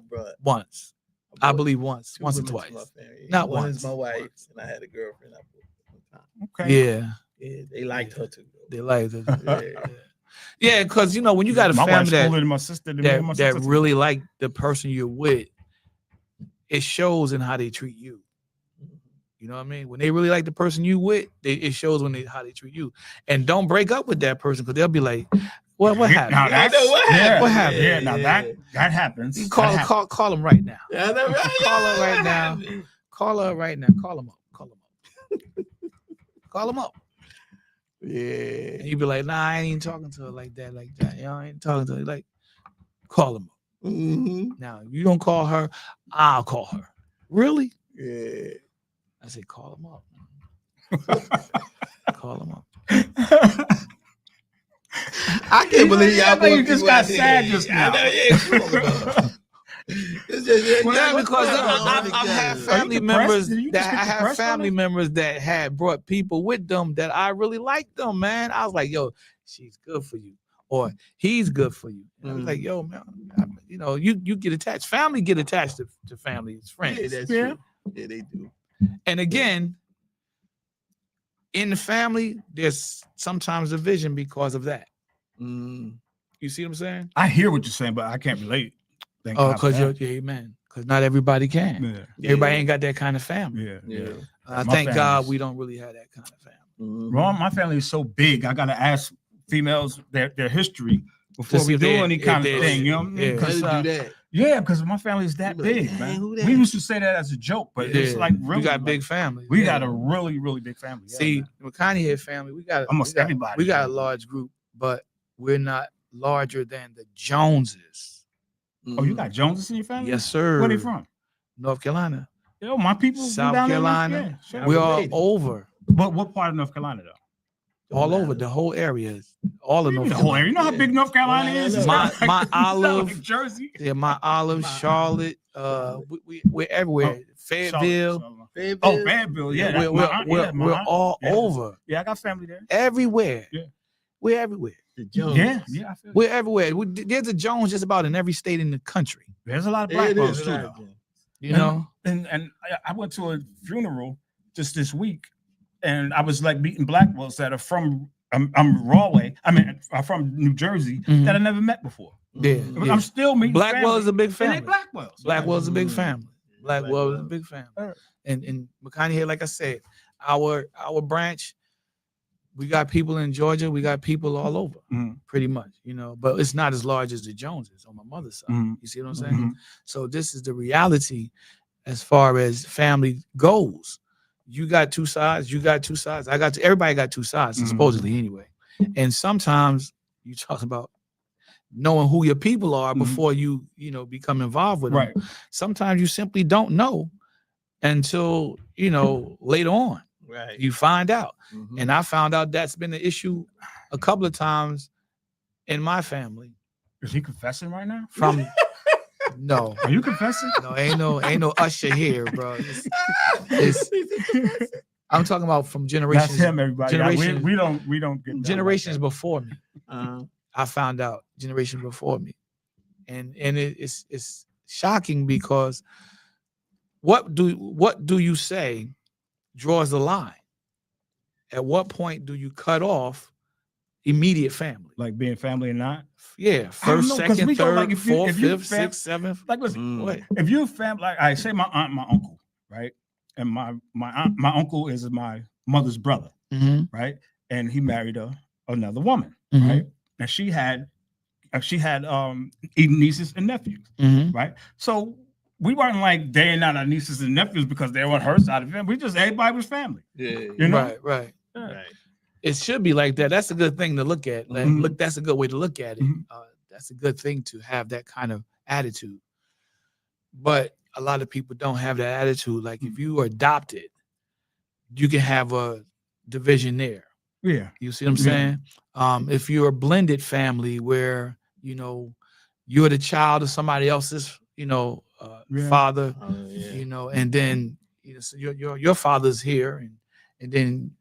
once. I believe once or twice. Not One once. is my wife, and I had a girlfriend. Okay. Yeah, Yeah, they liked her too. they like it. Yeah. Yeah, because when you got a my family wife's that older than my sister. Than me and my that sister. really like the person you're with, it shows in how they treat you. You know what I mean? When they really like the person you with, it shows how they treat you. And don't break up with that person because they'll be like, "What happened?" Now I that's know what happened. What happened? Yeah, now Yeah. that happens. You That happens. call them right now. Yeah, I know, right? Call her right now. Yeah. Call her right now. Call them up. Call them up. Yeah. And you be like, "Nah, I ain't even talking to her like that. I ain't talking to her." Like, call them up. Mm-hmm. Now, if you don't call her, I'll call her. Really? Yeah. I said, call them up. Call them up. I can't believe y'all I know you both just people got out there. sad just I now. know, yeah, come on, dog. It's just, Yeah, what's because going on I've together? had Are family you depressed? members Did you that just I get have depressed on family it? members that had brought people with them that I really liked them, man. I was like, yo, she's good for you, or he's good for you. And I was like, yo, man, you get attached. Family get attached to family, it's friends. Yeah, that's Yeah. true. Yeah, they do. And again, in the family, there's sometimes division because of that. Mm. You see what I'm saying? I hear what you're saying, but I can't relate. Thank Oh, God for because that. you're amen. Because not everybody can. Yeah, Everybody Yeah. ain't got that kind of family. yeah, Yeah. yeah. I My thank God family's- we don't really have that kind of family. Mhm. Well, my family is so big. I gotta ask females their history before To see we if do they- any if kind of they- thing. You know what I mean? yeah. How Because to do that? yeah, because my family is that You like, big, "Dang, man. who We that?" used to say that as a joke, but it's like really we got like, big families. We yeah. got a really, really big family. Yeah, See, man. McConaughey head family, we got Almost we got, everybody. We got a large group, but we're not larger than the Joneses. Oh, you got Joneses in your family? Yes, sir. Where they from? North Carolina. Yo, my people from South down there, Carolina. yeah, sure. We're all related. over, But what part of North Carolina though? all over the whole area, all of What do you North mean the whole Carolina. area. You know how Yeah. big North Carolina Well, I is? know. It's My- not like- my it's not olive- like Jersey. Yeah, my Olive, Charlotte, we're everywhere. Fayetteville. Fayetteville. Oh, Fayetteville, yeah. we're that's my aunt, yeah, my we're aunt. all Yeah. over, Yeah, I got family there. everywhere. Yeah. We're everywhere. The Jones. Yeah, yeah. I feel you. We're everywhere. There's a Jones just about in every state in the country. There's a lot of Yeah, black it folks is. too, though. You know, And I went to a funeral just this week, and I was like meeting black folks that are from I'm Rahway. I mean, I'm from New Jersey Mhm. that I never met before. Yeah, Mhm. yeah. I'm still meeting Blackwell is a big and family. they Blackwells. Blackwell is a big Mhm. family. Blackwell is a big family. Alright. And McConaughey here, like I said, our branch, we got people in Georgia, we got people all over, Mhm. pretty much, you know, but it's not as large as the Joneses on my mother's side. Mhm. You see what I'm saying? Mhm. So this is the reality as far as family goes. You got two sides, you got two sides. Everybody got two sides, Mhm. supposedly anyway. And sometimes you talk about knowing who your people are Mhm. before you become involved with them. Right. Sometimes you simply don't know until later on Right. you find out. Mhm. And I found out that's been an issue a couple of times in my family. Is he confessing right now? From no, Are you confessing? no, ain't no usher here, bro. I'm talking about from generations. That's him, everybody. Generations- We don't get down generations like before me. Uh, I found out generations before me, and it's shocking because what do you say draws the line? At what point do you cut off immediate family? that. Like being family or not. Yeah, I don't first, know, 'cause second, we go, third, like, if you- fourth, if you fifth, fam- sixth, seventh. Like listen, Wait. if you family, like I say, my aunt, and my uncle, right, and my aunt, my uncle is my mother's brother, Mhm, right, and he married another woman, mhm, right, and she had nieces and nephews, mhm. right, so we weren't like dating out our nieces and nephews because they were on her side of it. We just everybody was family, yeah. you know. Right. Yeah. Right. It should be like that. That's a good thing to look at. Like, Mhm. look, that's a good way to look at it. Mhm. That's a good thing to have that kind of attitude. But a lot of people don't have that attitude. Like if you are adopted, you can have a division there. Yeah, You see what I'm Yeah. saying? If you're a blended family where you're the child of somebody else's Yeah. father, Yeah. and then so your father's here, and then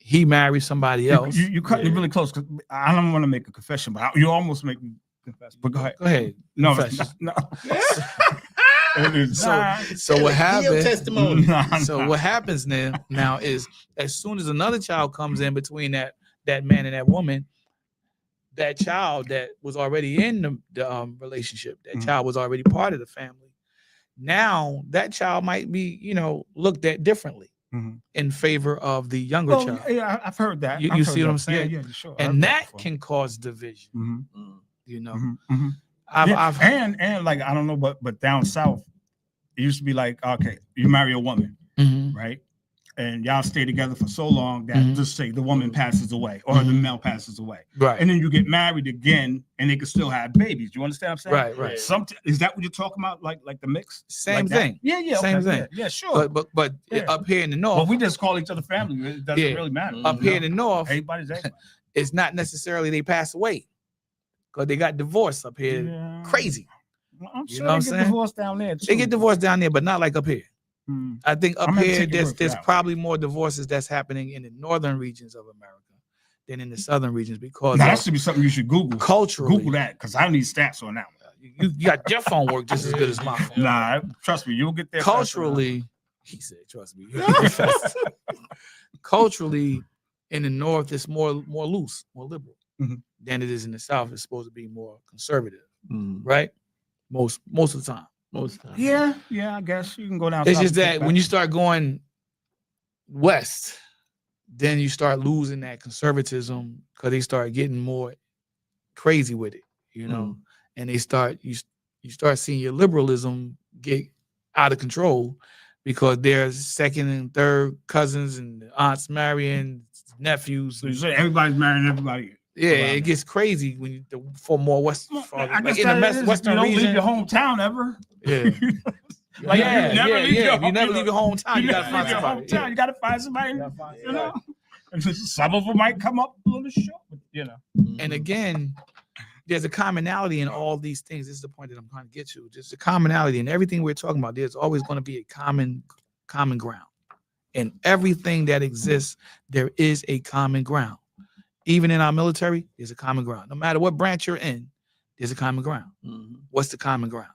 he marries somebody else. you cut me Yeah. really close because I don't want to make a confession, but you almost make me confess. But go ahead. Go ahead. No, confess. no. It is So- not. So what Give your happened? testimony. Nah, So nah. what happens now is as soon as another child comes in between that man and that woman, that child that was already in the relationship, that Mhm. child was already part of the family. Now that child might be looked at differently Mhm. in favor of the younger Well, child, yeah, I've heard that. You- I've you heard see what that. I'm saying? Yeah, sure. and that can cause division. Mhm, Mm. mhm. I've And like I don't know, but down south, it used to be like, okay, you marry a woman, Mhm. right? And y'all stay together for so long that Mhm. just say the woman passes away or the Mhm. male passes away, right, and then you get married again, and they can still have babies. You understand what I'm saying? right. Is that what you're talking about? Like the mix? Same Like that? thing. Yeah. Same okay, thing. Yeah, sure. But Yeah. up here in the Well, north, we just call each other family. It doesn't Yeah. really matter. up Mhm. here in the north, Everybody's everybody. it's not necessarily they pass away because they got divorced up here. Yeah. crazy. Well, I'm You sure know what I'm they get saying? divorced down there. They get too. divorced down there, but not like up here. Hmm. I think up I'm gonna here take your word for there's that one. probably more divorces that's happening in the northern regions of America than in the southern regions because Now, that of should be something you should Google. culturally. Google that because I need stats on that one. You got your phone work just as good as my phone. Nah, trust me, you'll get there. faster than I- Culturally, he said, trust me. Culturally, in the North, it's more loose, more liberal Mhm. than it is in the South. It's supposed to be more conservative, Mm. right? Most of the time. Most of the time. Yeah, I guess you can go down. It's south just and kick that when back. you start going west, then you start losing that conservatism because they start getting more crazy with it, you know, and they start you start seeing your liberalism get out of control because there's second and third cousins and aunts marrying nephews. So you say everybody's marrying everybody. Yeah, around it gets crazy when you for more west. Well, farther- I guess like in the that is, western you don't region. leave your hometown ever. Yeah. Like, you never leave your If you never home- leave your hometown, you gotta never find leave your somebody. hometown. You gotta find somebody. You know, and some of them might come up a little short. But, you know, And again, there's a commonality in all these things. This is the point that I'm trying to get to. There's a commonality in everything we're talking about. There's always going to be a common ground. In everything that exists, there is a common ground. Even in our military, there's a common ground. No matter what branch you're in, there's a common ground. Mhm. What's the common ground?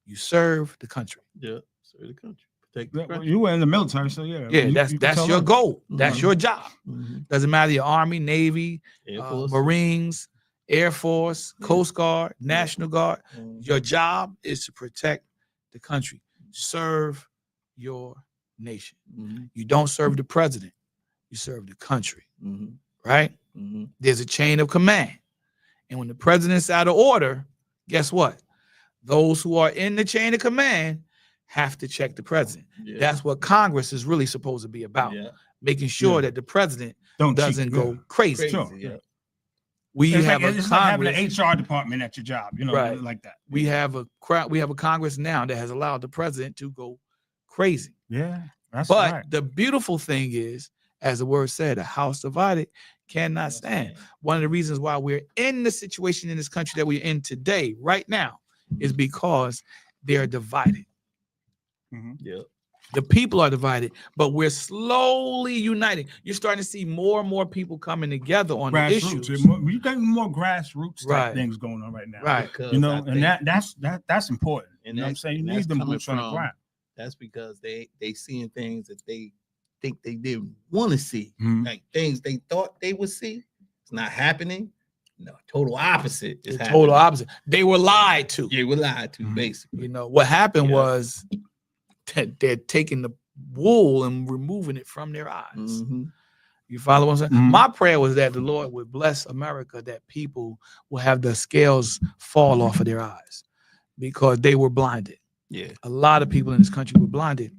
You serve the country. Yeah. Serve the country. Protect the well, country. you were in the military, so yeah. Yeah, you can that's tell your them. goal. That's Mhm. your job. Mhm. Doesn't matter your Army, Navy, Air Force. Marines, Air Force, Yeah. Coast Guard, National Guard. Mhm. Your job is to protect the country. Serve your nation. Mhm. You don't serve the president. You serve the country, Mhm. right? Mhm. There's a chain of command. And when the president's out of order, guess what? Those who are in the chain of command have to check the president. Yeah. That's what Congress is really supposed to be about, Yeah. making sure Yeah. that the president Don't cheat, doesn't go yeah. crazy. Crazy. Sure. Yeah. We It's have like, a it's like having an Congress. HR department at your job, you know, Right. like that. We have a Congress now that has allowed the president to go crazy. Yeah, that's But right. the beautiful thing is, as the word said, a house divided cannot stand. One of the reasons why we're in the situation in this country that we're in today, right now, is because they're divided. Mhm. Yeah. The people are divided, but we're slowly uniting. You're starting to see more and more people coming together on the Grassroots. issues. You got more grassroots type Right. things going on right now. Right. Because You know, I and think that's important. And You know what I'm that's- saying? You and need that's them coming boots on the from- ground. that's because they seeing things that they think they didn't want to see. Mhm. Like things they thought they would see. It's not happening. No, total opposite is The happening. total opposite. They were lied to. Yeah, we're lied to, Mhm. basically. You know, what happened Yeah. was that they're taking the wool and removing it from their eyes. Mhm. You follow what I'm saying? Mhm. My prayer was that the Lord would bless America, that people will have the scales fall off of their eyes because they were blinded. Yeah. A lot of people in this country were blinded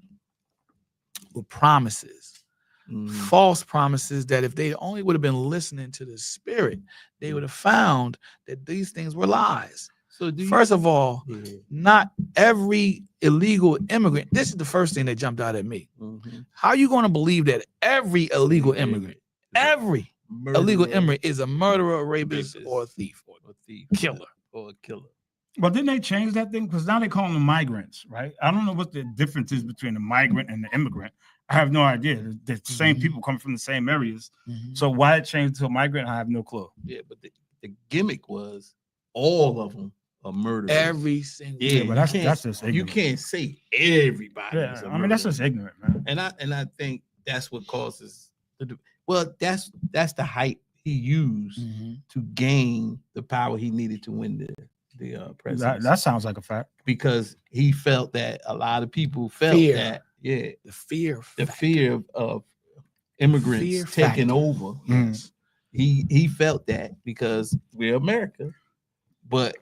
with promises, Mhm. false promises that if they only would have been listening to the Spirit, they would have found that these things were lies. So do you, First of all, yeah. not every illegal immigrant. This is the first thing that jumped out at me. Mhm. How are you going to believe that every illegal immigrant, every illegal Murderer, immigrant is a murderer, a rapist, rapist, or a thief, or or thief, killer? or a killer? Well, didn't they change that thing? Because now they call them migrants, right? I don't know what the difference is between a migrant and the immigrant. I have no idea. They're the same Mhm. people coming from the same areas. Mhm. So why it changed to a migrant, I have no clue. Yeah, but the gimmick was all of them are murderers. Every single Yeah, but you that's can't- just you ignorant. can't say everybody. Yeah, is a I mean that's murderer. just ignorant, man. And I think that's what causes well, that's the hype he used Mhm. to gain the power he needed to win the presidency. That sounds like a fact. Because he felt that a lot of people felt Fear. that The fear, the factor. fear of immigrants Fear taking factor. over. Mm. He felt that because we're America, but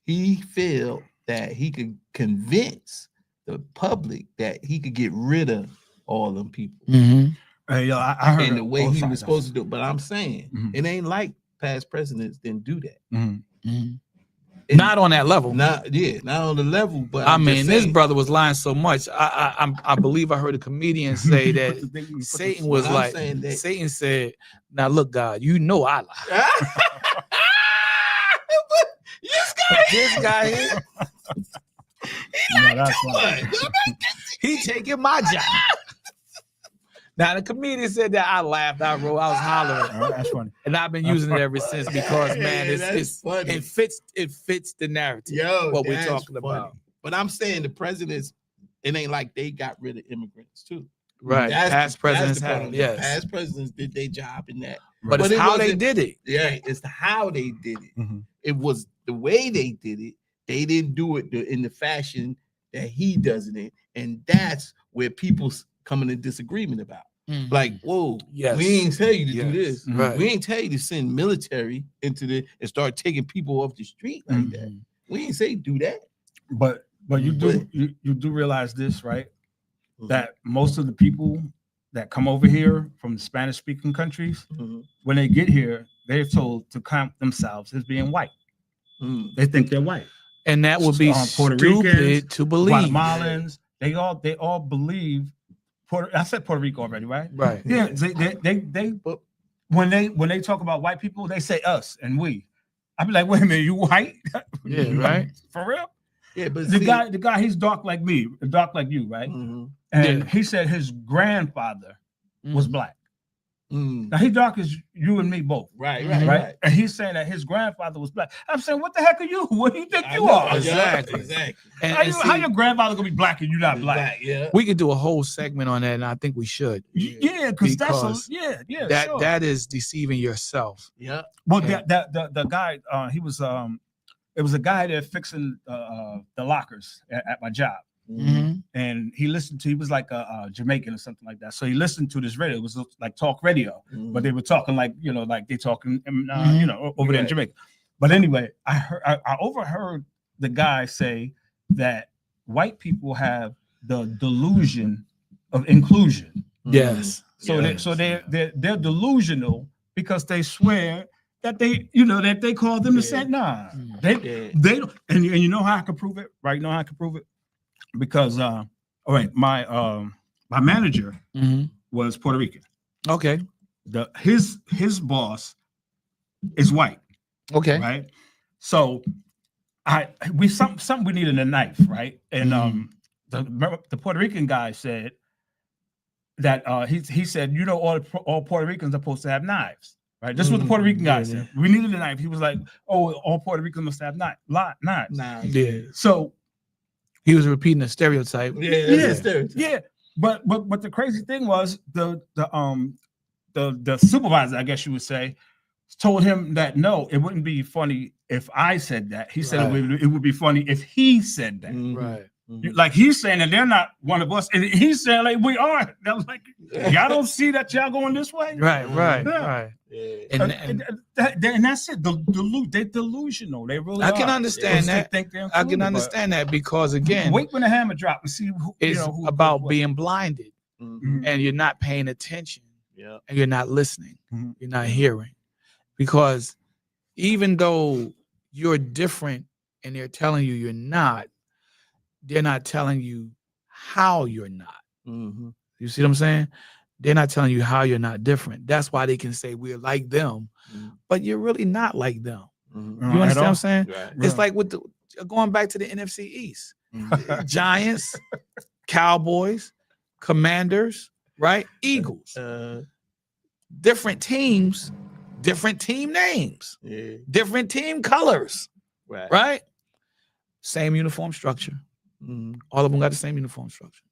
he felt that he could convince the public that he could get rid of all them people Mhm. Hey, yo, I heard in the way both he sides was of supposed to do it. But I'm saying Mhm. it ain't like past presidents didn't do that. it. Mhm. Mhm. And Not on that level. not on the level, but I I'm just mean, this saying. brother was lying so much. I believe I heard a comedian say You that put the thing- you put the- Satan was I'm like, saying that- Satan said, "Now look, God, you know I lie." This guy here, No, that's fine. he taking my job. Now the comedian said that. I laughed, I rolled, I was hollering, All right, that's funny. and I've been using it ever since because man, Yeah, it's that's funny. it fits the narrative. Yo, what we're that's talking funny. about. But I'm saying the presidents, it ain't like they got rid of immigrants too. Right. That's Past the presidents problem. have, yes. Past presidents did their job in that. But But it's it how they wasn't- did it. Yeah, it's how they did it. Mhm. It was the way they did it. They didn't do it in the fashion that he does it in, and that's where people's coming in disagreement about. Mhm. Like, whoa, Yes. we ain't tell you to do Yes. this. Right. We ain't tell you to send military into the and start taking people off the street like that. Mhm. We ain't say do that. But you do you do realize this, right? That most of the people that come over here from the Spanish speaking countries, Mhm. when they get here, they're told to count themselves as being white. Mhm. They think they're white. And that would be Puerto Ricans, stupid to believe. Guatemalans, they all believe. I said Puerto Rico already, right? Right. Yeah, they when they talk about white people, they say us and we. I be like, wait a minute, you white? Yeah, right. For real? Yeah, but The see- guy, he's dark like me, dark like you, right? Mhm. And Yeah. he said his grandfather was black. Mhm. Now he dark as you and me both, Right, Mhm. right, right? right. And he's saying that his grandfather was black. I'm saying, what the heck are you? What do you think I you know, are? Exactly. Exactly. And, How, and you, see, how your grandfather gonna be black and you not black? Yeah. we could do a whole segment on that, and I think we should. Yeah, because Because yeah, that sure. that is deceiving yourself. Yeah. Well, Yeah. the guy, he was it was a guy there fixing the lockers at my job, Mhm. and he was like a Jamaican or something like that. So he listened to this radio. It was like talk radio, but they were talking like like they talking over there in Right. Jamaica. But anyway, I overheard the guy say that white people have the delusion of inclusion. Yes. So Yeah. they're delusional because they swear that they call them the Yeah. same. Nah, Mm. they don't. And you know how I can prove it, right? You know how I can prove it because all right, my manager Mhm. was Puerto Rican. Okay. His boss is white, Okay. right? So something we needed a knife, right? And the Puerto Rican guy said that he said, all Puerto Ricans are supposed to have knives, right? This is what the Puerto Rican guy Yeah, said. We needed a knife. He was like, oh, all Puerto Ricans must have knives. Nah. Yeah. So He was repeating a stereotype. Yeah. Yeah. That's a stereotype. yeah, but the crazy thing was the supervisor, I guess you would say, told him that no, it wouldn't be funny if I said that. He said Right. it would be funny if he said that. Mhm. Right. Mhm. Like he's saying that they're not one of us, and he's saying like we are. I was like, y'all don't see that y'all going this way, Right. Right. Yeah. Right. Yeah. And and that's it. They're delusional. They really. I can are. understand They that. think they're I included, can but understand that because again, wait when the hammer drop and see who. it's who about what. being blinded Mhm. and you're not paying attention Yeah. and you're not listening. Mhm. You're not hearing. Because even though you're different and they're telling you you're not, they're not telling you how you're not. Mhm. You see what I'm saying? They're not telling you how you're not different. That's why they can say we're like them, Mhm. but you're really not like them. Mhm. You At understand what all. I'm saying? Right. It's like with going back to the NFC East. Mhm. Giants, Cowboys, Commanders, right? Eagles. Different teams, different team names, Yeah. different team colors, Right. right? Same uniform structure. Mhm. All of them got the same uniform structure.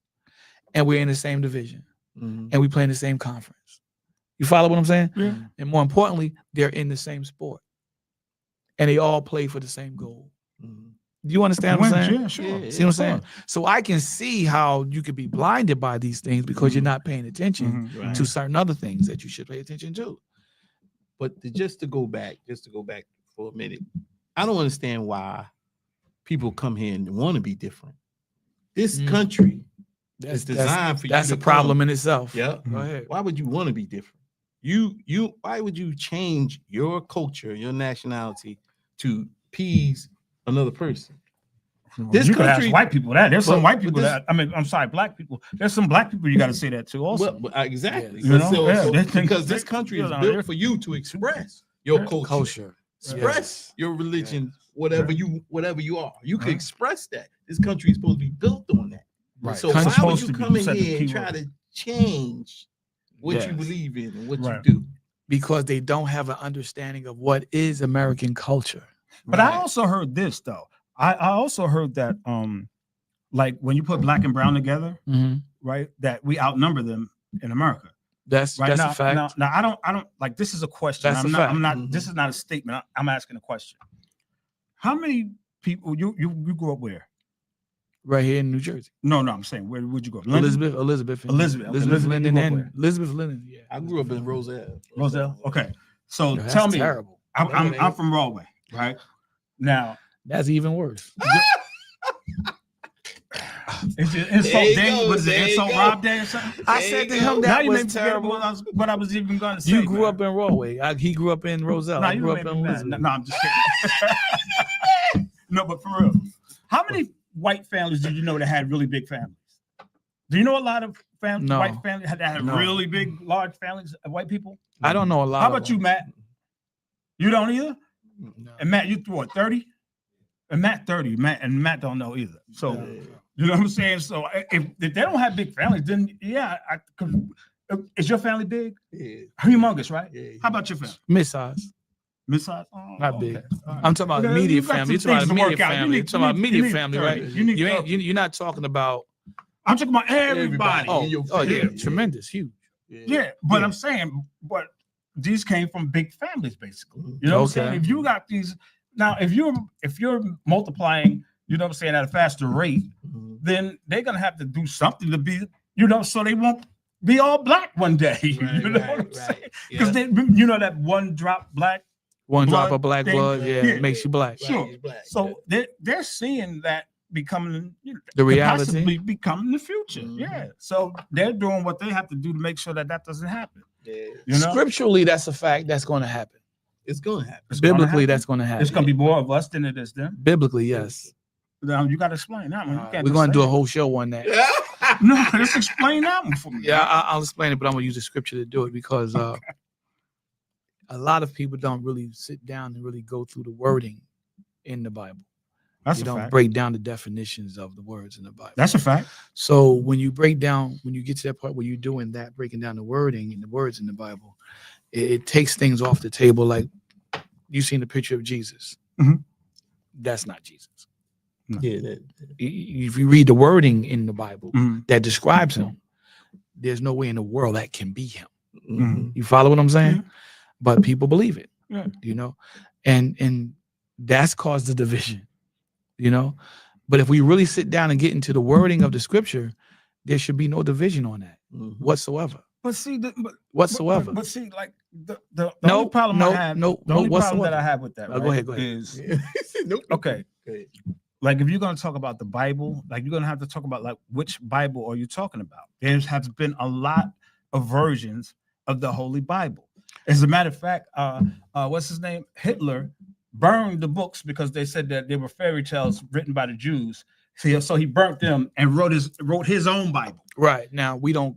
And we're in the same division Mhm. and we play in the same conference. You follow what I'm saying? Yeah. And more importantly, they're in the same sport. And they all play for the same goal. Mhm. Do you understand what I'm saying? Yeah, sure. Yeah. See what I'm saying? So I can see how you could be blinded by these things because you're not paying attention Mhm. Right. to certain other things that you should pay attention to. But just to go back for a minute, I don't understand why people come here and want to be different. This Mm. country That's is designed for you. that's to a problem come. in itself. Yeah. Go ahead. Why would you want to be different? Why would you change your culture, your nationality to appease another person? This You could ask country- white people that. There's some But- white but people this- that. I mean, I'm sorry, black people. There's some black people you got to say that to also. Well, exactly. Yes. You know? So- Yeah, so- they think- because this country is Yeah, built they're- for you to express your Yeah. culture, Culture. express your religion, whatever you are. You can Right. express that. This country is supposed to be built on that. Right. So Country's why would supposed you to be come in set the here and key try word. to change what you Yes. believe in and what Right. you do? Because they don't have an understanding of what is American culture. But I also heard this though. I also heard that like when you put black and brown together, Mhm. right, that we outnumber them in America. That's Right now, a fact. Now, I don't like. This is a question. That's I'm a not. fact. I'm not. Mhm. This is not a statement. I'm asking a question. How many people you grew up where? Right here in New Jersey. No, I'm saying where would you go? London? Elizabeth okay, Elizabeth, Linden, you grew up and where? Elizabeth Linden. Yeah. I grew up in Roselle. Roselle. Okay, so Yo, that's tell me, terrible. I'm from Broadway, right? Now, That's even worse. is it insult There you day? go, Was it there you insult go. Rob Day or something? I There said you to him go. that Now you was made me forget terrible. what I was even going to say. You grew man. up in Rawway. He grew up in Roselle. No, I you grew made up me in mad. Elizabeth. No, I'm just kidding. No, but for real, how many white families did you know that had really big families? Do you know a lot of No. white families that had No. really big, large families of white people? I don't know a lot. How of about you, them. Matt? You don't either? No. And Matt, you threw what, 30? And Matt 30. Matt don't know either. So Yeah. you know what I'm saying? So if they don't have big families, then yeah, is your family big? Yeah. Humongous, right? Yeah. How about your family? Mid-size. Mid-size? Oh, Not big. okay. All right. I'm talking about Okay, immediate you got family. You're some talking about things to work immediate out. You family. You're need- talking about you need- immediate you need family, 30. right? You need You ain't. 30. You're not talking about. I'm talking about everybody. Everybody. Oh, in your oh yeah, family. tremendous, huge. Yeah, but Yeah. I'm saying, but these came from big families, basically. Mhm. You know what I'm Okay. saying? If you got these now, if you're multiplying, you know what I'm saying, at a faster rate, Mhm. then they're gonna have to do something to be, you know, so they won't be all black one day. You Right, know what I'm right, saying? right. Because Yeah. they, you know, that one drop black. One drop Blood of black thing. blood, yeah, Yeah. makes you black. Sure. Black is black, So they're seeing that becoming, you know, The could reality. possibly become the future. Mhm. Yeah. So they're doing what they have to do to make sure that doesn't happen. yeah. You know, Scripturally, that's a fact. That's going to happen. It's gonna happen. It's gonna Biblically, happen. that's going to happen. It's gonna be more of us than it is them. Biblically, yes. Now you got to explain that one. You can't We're just going to do say a it. whole show on that. No, let's explain that one for me. Yeah, I'll explain it, but I'm going to use the scripture to do it because a lot of people don't really sit down and really go through the wording in the Bible. That's You a don't fact. break down the definitions of the words in the Bible. That's a fact. So when you break down, when you get to that part where you're doing that, breaking down the wording and the words in the Bible, it takes things off the table. Like you seen the picture of Jesus. Mhm. That's not Jesus. Yeah. That, If you read the wording in the Bible Mhm. that describes him, there's no way in the world that can be him. mhm. You follow what I'm saying? Yeah. But people believe it. Yeah. You know, and that's caused the division. You know, but if we really sit down and get into the wording of the scripture, there should be no division on that Mhm. whatsoever. But see, Whatsoever. But see, like the No, only problem no, I have, no, the no only problem whatsoever. that I have with that, Oh, go right, ahead. is Nope. okay. Go ahead. Like if you're gonna talk about the Bible, like you're gonna have to talk about like which Bible are you talking about? There has been a lot of versions of the Holy Bible. As a matter of fact, what's his name? Hitler burned the books because they said that they were fairy tales written by the Jews. So he burnt them and wrote his own Bible. Right. Now we don't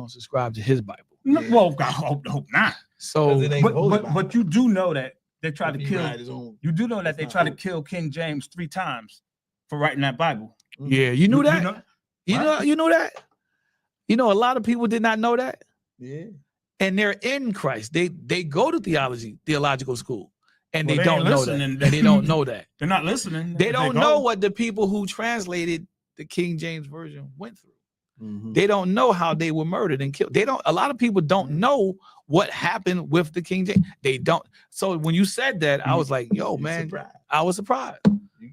subscribe to his Bible. No, Yeah. well, I hope not. So 'Cause it ain't the Holy Bible. But you do know that they tried to If he kill. write his own- You do know that It's they not tried to holy. kill King James 3 times for writing that Bible. yeah, you knew that. You What? know, you know that. You know, a lot of people did not know that, Yeah. and they're in Christ. They go to theological school, and Well, they they don't ain't know listening. that. And they don't know that. They're not listening. They If don't go- know what the people who translated the King James version went through. Mhm. They don't know how they were murdered and killed. They don't. A lot of people don't know what happened with the King James. They don't. So when you said that, I was like, "Yo, You man, surprised. I was surprised.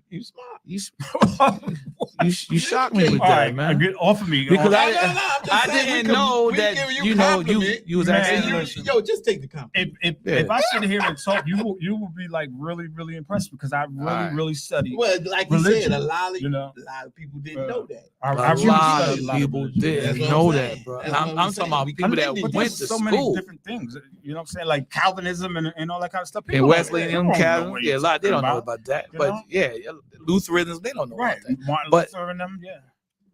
You smart. You you shocked me with All that, right, man. get off of me. Because Off- I- No, I'm just I saying, didn't we know we that, giving you know, compliment. you was Man, asking. And listen. yo, just take the compliment. if I sit here and talk, you will be like really, really impressed because I really, right. really study. Well, like you religion, said, a lot of people didn't know that. I A really lot study of a lot people religion. didn't That's what know I'm that, saying. bro. That's what I'm I'm talking saying. about We people that But went there's to so many school. different things, you know what I'm saying, like Calvinism and all that kind of stuff. And People Wesley don't- and they don't know Calvin, what yeah, a you're lot they don't talking know about that. you But know? yeah, Lutherans, they don't know Right, about that. Martin But- Luther and them, yeah.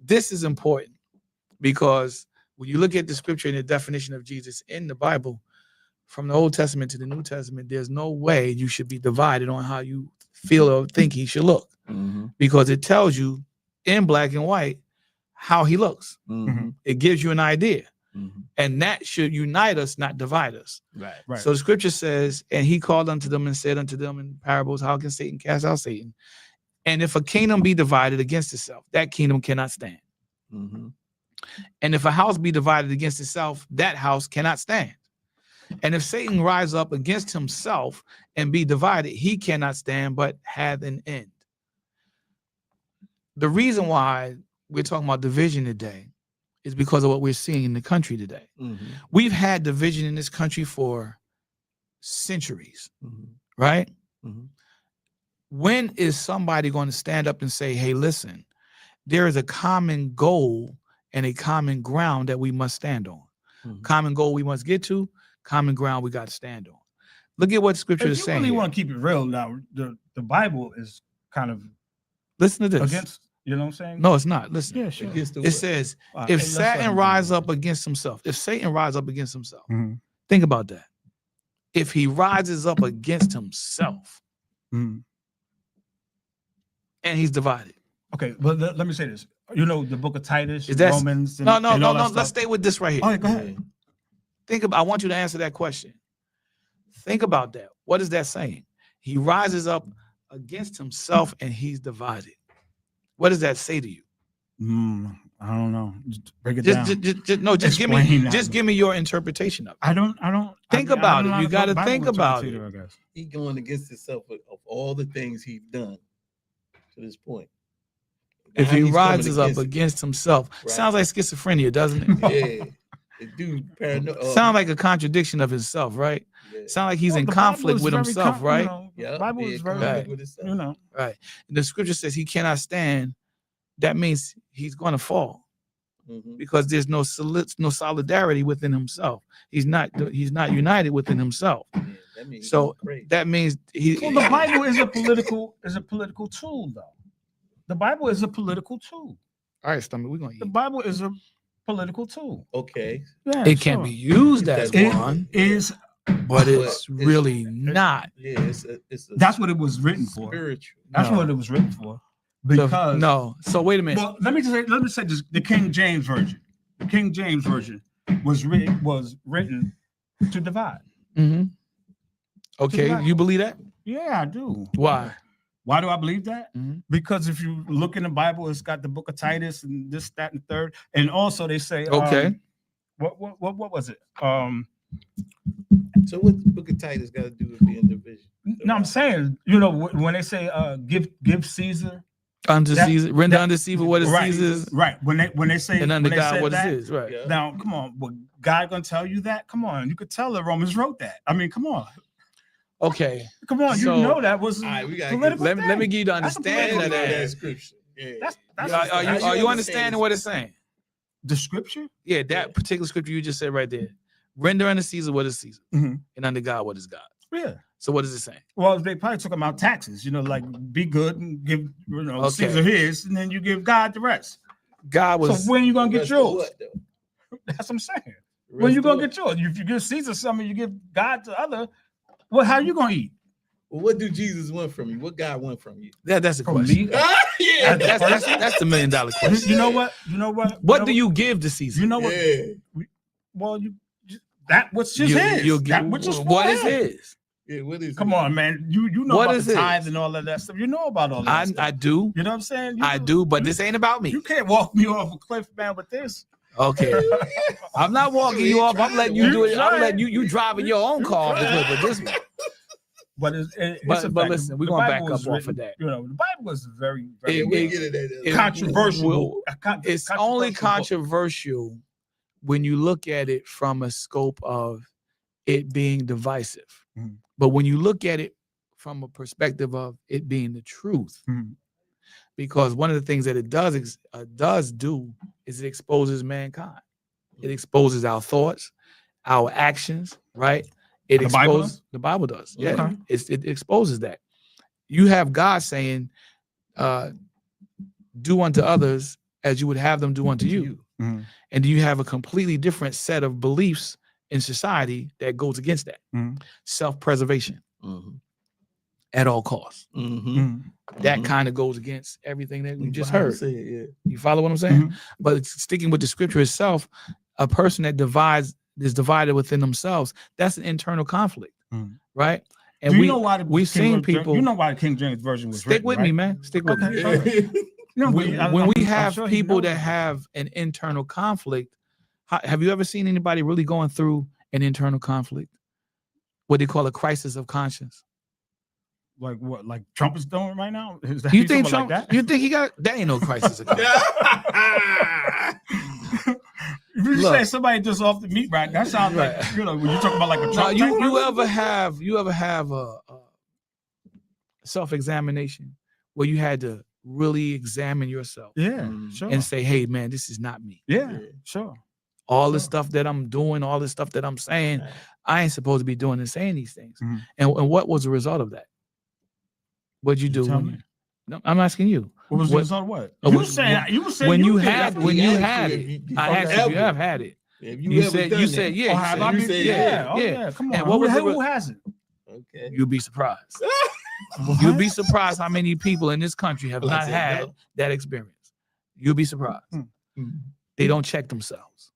This is important because when you look at the scripture and the definition of Jesus in the Bible, from the Old Testament to the New Testament, there's no way you should be divided on how you feel or think he should look, because it tells you in black and white how he looks. It gives you an idea, and that should unite us, not divide us. Right. Right. So the scripture says, and he called unto them and said unto them in parables, how can Satan cast out Satan? And if a kingdom be divided against itself, that kingdom cannot stand. And if a house be divided against itself, that house cannot stand. And if Satan rise up against himself and be divided, he cannot stand, but hath an end. The reason why we're talking about division today is because of what we're seeing in the country today. Mm-hmm. We've had division in this country for centuries, Mm-hmm. right? Mm-hmm. When is somebody going to stand up and say, hey, listen, there is a common goal and a common ground that we must stand on. Mm-hmm. Common goal we must get to, common ground we got to stand on. Look at what scripture If is you saying. really Here. want to keep it real now, the Bible is kind of Listen to this. against, you know what I'm saying? No, it's not. Listen. Yeah, sure. Against the It what? says, All right, if let's let Satan him rise do up against himself, if Satan rise up against himself, it. think about that. If he rises up against himself Mhm. and he's divided. Okay, but let me say this. You know, the book of Titus, Is that- Romans. And, No. and all that Let's stuff? stay with this right here. All right, go ahead. Think about, I want you to answer that question. Think about that. What is that saying? He rises up against himself and he's divided. What does that say to you? I don't know. Just break it Just down. give Explain me that. give me your interpretation of it. I don't. Think I about don't it. know You how gotta Bible think about interprets I guess. He going against himself of all the things he's done to this point. If Now he he's coming rises up against it. against himself, Right. sounds like schizophrenia, doesn't it? Yeah, the dude paranoid. Sound like a contradiction of himself, right? yeah. Sound like he's Well, in the Bible conflict is with very himself, right? You know, the Yeah, Bible yeah, is very, Right. with himself. you know. Right. The scripture says he cannot stand. That means he's going to fall Mhm. because there's no solidarity within himself. He's not united within himself. Yeah, that means So he's crazy. that means he. Well, the Bible is a political tool, though. The Bible is a political tool. All right, stomach. We're gonna The eat. Bible is a political tool. Okay, Yeah, It can be used as It- one, Is but it's it's- really not. yeah, it's a that's what it was written for. spiritual. That's No. what it was written for. The- Because no. So wait a minute. well, let me say this: the King James version. The King James version was written to divide. Mhm. Okay, divide. you believe that? Yeah, I do. Why? Why do I believe that? Mhm. Because if you look in the Bible, it's got the book of Titus and this, that, and third. And also they say, Okay. What was it? So what the book of Titus got to do with being division? No, I'm saying, you know, when they say give Caesar Unto That- Caesar, render that- unto Caesar what is right, Caesar's, right. When they say and unto when they God said what is that, his. Right. Yeah. now come on, but God gonna tell you that? Come on, you could tell the Romans wrote that. I mean, come on, Okay. you know that was All right, we gotta political Let me thing. give you the That's a understanding political of thing. that. scripture. Yeah. That's Are How you you understanding understand what it's saying? the scripture. Yeah, that particular scripture you just said right there. Render unto Caesar what is Caesar, Mhm. and unto God what is God. Yeah. So what is it saying? Well, they probably took about taxes, you know, like be good and give Okay. Caesar his, and then you give God the rest. God was So when you gonna get Rest of yours? what, though? That's what I'm saying. Rest When you of gonna what? get yours? If you give Caesar something, you give God the other. Well, how you gonna eat? Well, what do Jesus want from you? What God want from you? that's the From question. me? Yeah. That's the $1 million question. You know what? You know what? What do you give to Caesar? You know what? Yeah. Well, that which is his. You'll that give- which is for what is him. his? Yeah. What is Come it? on, man. You know What about is the his? tithe and all of that stuff. You know about all that stuff. I do. You know what I'm saying? I do, but this ain't about me. You can't walk me off a cliff, man, with this. Okay. I'm not walking you off. I'm letting you do it. I'm letting you driving your own car off the cliff with this one. But it's But a fact. listen, we're The gonna Bible back up was off written- of that. You know, the Bible is very, Yeah, very we get it at that. controversial. It's only controversial when you look at it from a scope of it being divisive. Mhm. But when you look at it from a perspective of it being the truth, Mhm. because one of the things that it does do is it exposes mankind. It exposes our thoughts, our actions, right? It The Bible exposes the Bible does. Yeah, Okay. it exposes that. You have God saying, do unto others as you would have them do unto you. Mhm. And you have a completely different set of beliefs in society that goes against that. Mhm. Self-preservation Mhm. at all costs. Mhm. Mhm. That Mhm. kind of goes against everything that we just Bible heard. said, yeah. You follow what I'm saying? Mhm. But it's sticking with the scripture itself, a person that is divided within themselves, that's an internal conflict, Mhm. right? And Do you we know why we've seen people. You know why the King James version was Stick written, with right? me, man. Stick with Okay. me. Yeah. No, when, but when we I'm have sure he people knows that have an internal conflict, have you ever seen anybody really going through an internal conflict? What they call a crisis of conscience. like what, like Trump is doing right now. Is that You you think talking Trump? about like You think he got? That ain't no crisis of conscience. that? If you Look. say somebody just off the meat rack, that sounds Right. like, you know, when you talk about like a No, Trump. you type you person? ever have a self-examination where you had to really examine yourself Yeah, Mm. sure. and say, "Hey, man, this is not me. yeah, Yeah. sure. All the Sure. stuff that I'm doing, all the stuff that I'm saying, Right. I ain't supposed to be doing and saying these things." Mhm. And what was the result of that? What'd you do? Tell when me. you- No, I'm asking you. What was the What- result of what? Oh, You when- saying when- you were saying when you did had that. when He you asked had you it, if you- I asked if you ever. have had it. If You ever said done you that. said yeah. Oh, You have said, I you been? said Yeah. Oh, yeah. yeah. Come And on. what was the Who hasn't? Okay. You'd be surprised. What? You'd be surprised how many people in this country have Like not that, had no. that experience. You'll be surprised. Mm. They don't check themselves.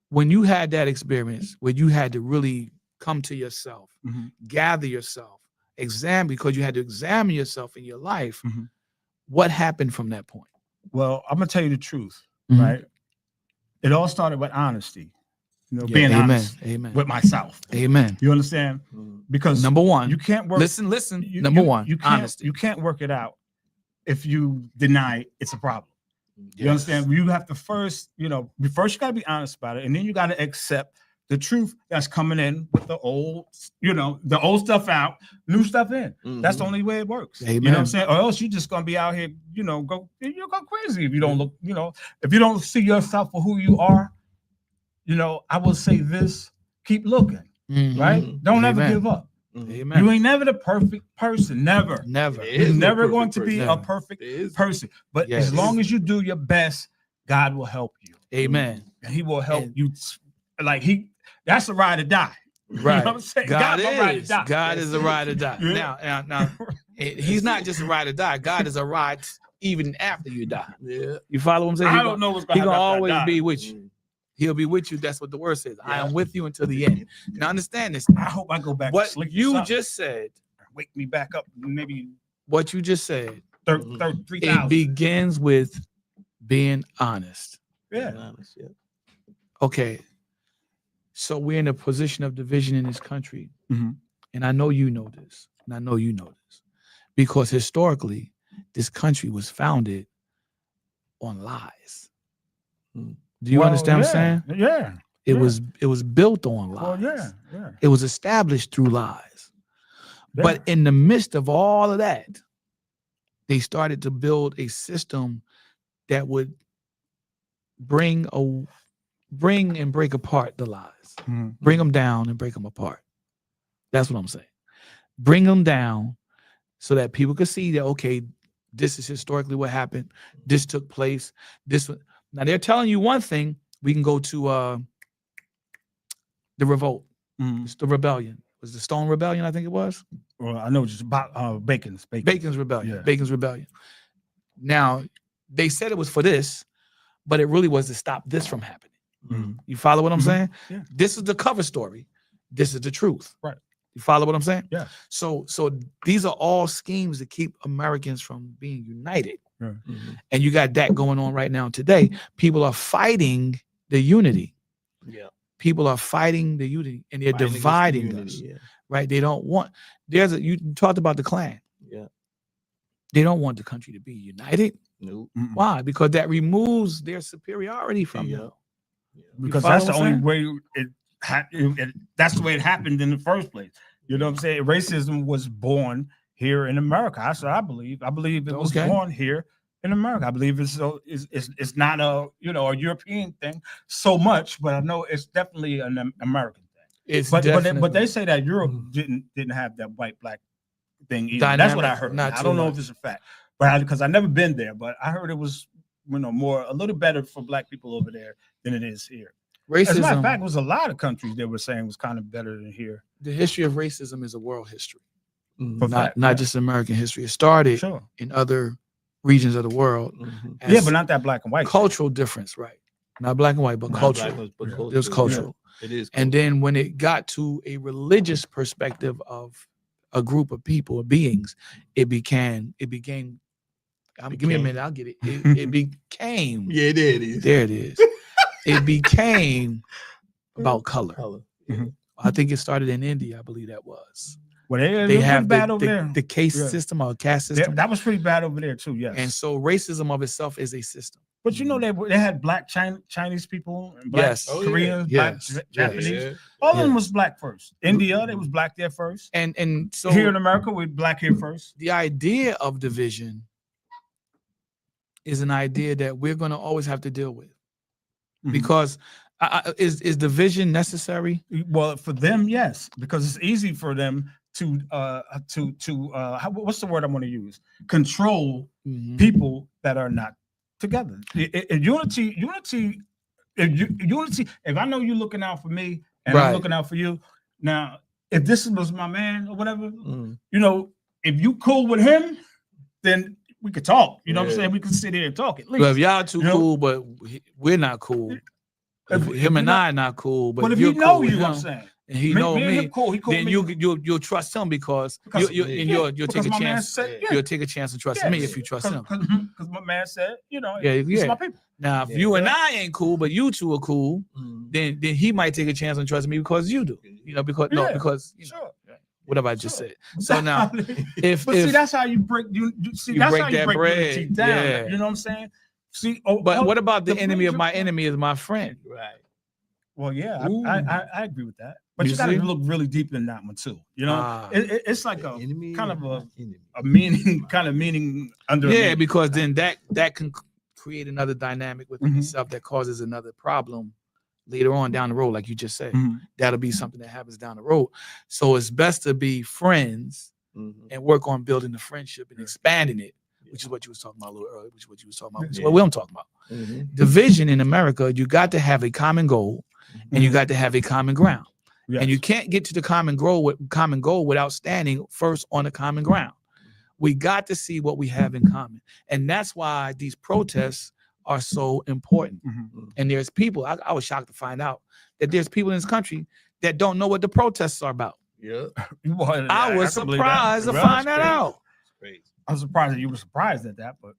When you had that experience, where you had to really come to yourself, Mhm. gather yourself, examine, because you had to examine yourself in your life, Mhm. what happened from that point? Well, I'm gonna tell you the truth, Mhm. right? It all started with honesty. You know, Yeah, being amen, honest amen, with myself. amen. You understand? Mm. Because Number one, you can't work. listen. you- Number you- one, you can't, honesty. You can't work it out if you deny it's a problem. You Yes. understand? You have to first, you know, first you got to be honest about it, and then you got to accept the truth that's coming in with the old, you know, the old stuff out, new stuff in. That's the Mhm. only way it works. You know what Amen. I'm saying? Or else you're just gonna be out here, you know, you'll go crazy if you don't look, you know, if you don't see yourself for who you are. You know, I will say this: keep looking, Mhm. right? Mhm. Don't ever Amen. give up. Mhm. Amen. You ain't never the perfect person, never. Never. There You're is no never perfect going to be person. a Never. perfect There is- person. But Yes. as long as you do your best, God will help you. Amen. And he will help And- you. Like that's a ride or die. You know Right. what I'm saying? God my ride or is. die. God That's is a it. ride or die. Yeah. Now, he's not just a ride or die. God is a ride even after you die. Yeah. You follow what I'm saying? I don't know what's He going to gonna happen. always after I be die. with you. Mm. He'll be with you. That's what the word says. I Yeah. am with you until the end. Now understand this. I hope I go back to What sleep. or you something. just said, wake me back up. Maybe what you just said, 3,000. it begins with being honest. Yeah. Being honest, yeah. Okay. So we're in a position of division in this country. Mhm. And I know you know this. And I know you know this. Because historically, this country was founded on lies. Mm. Do you Well, understand what I'm saying? Yeah. It yeah. was built on lies. Well, yeah. Yeah. It was established through lies. Yeah. But in the midst of all of that, they started to build a system that would bring and break apart the lies. Mhm. Bring them down and break them apart. That's what I'm saying. Bring them down so that people could see that, okay, this is historically what happened. This took place. Now they're telling you one thing. We can go to the revolt. Mhm. It's the rebellion. It was the Stone Rebellion, I think it was? Well, I know just about Bacon's. Bacon's Rebellion. Yeah. Bacon's Rebellion. Now, they said it was for this, but it really was to stop this from happening. Mhm. You follow what I'm Mhm. saying? Yeah. This is the cover story. This is the truth. Right. You follow what I'm saying? Yeah. So these are all schemes to keep Americans from being united. Mhm. And you got that going on right now today. People are fighting the unity. Yeah. People are fighting the unity and they're Fighting against dividing community, us. Yeah. Right? They don't want you talked about the Klan. Yeah. They don't want the country to be united. Nope. Mhm. Why? Because that removes their superiority from Yeah. them. Because follow that's the what I'm only saying? way that's the way it happened in the first place. You know what I'm saying? Racism was born here in America. That's what I believe. I believe it was Okay. born here in America. I believe it's not a a European thing so much, but I know it's definitely an American thing. It's But definitely they say that Europe Mhm. didn't have that white black thing either. That's what I Dynamic, heard. not I too don't know much. if it's a fact, but because I've never been there, but I heard it was a little better for black people over there than it is here. As a matter of racism. fact, it was a lot of countries they were saying was kind of better than here. The history of racism is a world history, Mhm. For not fact, not yeah. just American history. It started Sure. in other regions of the world. Mhm. Yeah, as but not that black and white. cultural difference, right? Not black and white, but Not cultural. black ones, but Yeah. cultural. It was cultural. It is. And then when it got to a religious perspective of a group of people or beings, it became Give me a Became. minute. I'll get it. It became. Yeah, there it is. There it is. It became about color. Color. I think it started in India. I believe that was. Well, they They was have bad over the there. caste Yeah. system or caste That- system. that was pretty bad over there too. Yes. And so racism of itself is a system. But you know they had black Chinese people, and black Yes. Oh, yeah. Koreans, Yes. black Yes. Japanese. Yeah. All of them Yeah. was black first. India, they was black there first. And so Here in America, we black here first. the idea of division is an idea that we're going to always have to deal with Mhm. because is division necessary? Well, for them, yes, because it's easy for them to what's the word I want to use? Control Mhm. people that are not together. Unity. If I know you're looking out for me and Right. I'm looking out for you, now if this was my man or whatever, Mm. you know, if you cool with him, then we could talk. You know what I'm Yeah. saying? We can sit here and talk at least. Well, if y'all too You know? cool, but we're not cool. If- If if him we're and not- I not cool, but But if you're he know cool with you, I'm him, saying, and he know me and him me, cool. He cool then with me. you'll trust him because Because- you'll take because a my man chance. said, You'll take a chance and trust me if you trust him. Because my man said, you know, Yeah, it's yeah. my people. Now, if Yeah. you and I ain't cool, but you two are cool, Mm. then he might take a chance and trust me because you do. You know, because Yeah, because you know, Sure. whatever I just Sure. said. So now, if but see, if that's how you break. You see, You that's break how you that break bread, unity down. yeah. You know what I'm saying? See, but what about the enemy of major- my enemy is my friend? Right. Well, yeah, Ooh. I agree with that. But You you got to see? look really deep in that one too. You know, Ah. it's like The a enemy kind of my enemy. meaning, kind of meaning under. a Yeah, meaning. because then that can create another dynamic within Mhm. itself that causes another problem later on down the road, like you just said. Mhm. That'll be something that happens down the road. So it's best to be friends Mhm. and work on building the friendship and expanding it, which is what you was talking about a little earlier, which is what you was talking about, which is Yeah. what we're talking about. Mhm. Division in America, you got to have a common goal and you Mhm. got to have a common ground. Yes. And you can't get to the common goal without standing first on the common ground. We got to see what we have in common. And that's why these protests are so important. Mhm. And there's people, I was shocked to find out that there's people in this country that don't know what the protests are about. Yeah. Well, I was can believe that. surprised to Well, find that crazy. out. Crazy. I'm surprised that you were surprised at that, but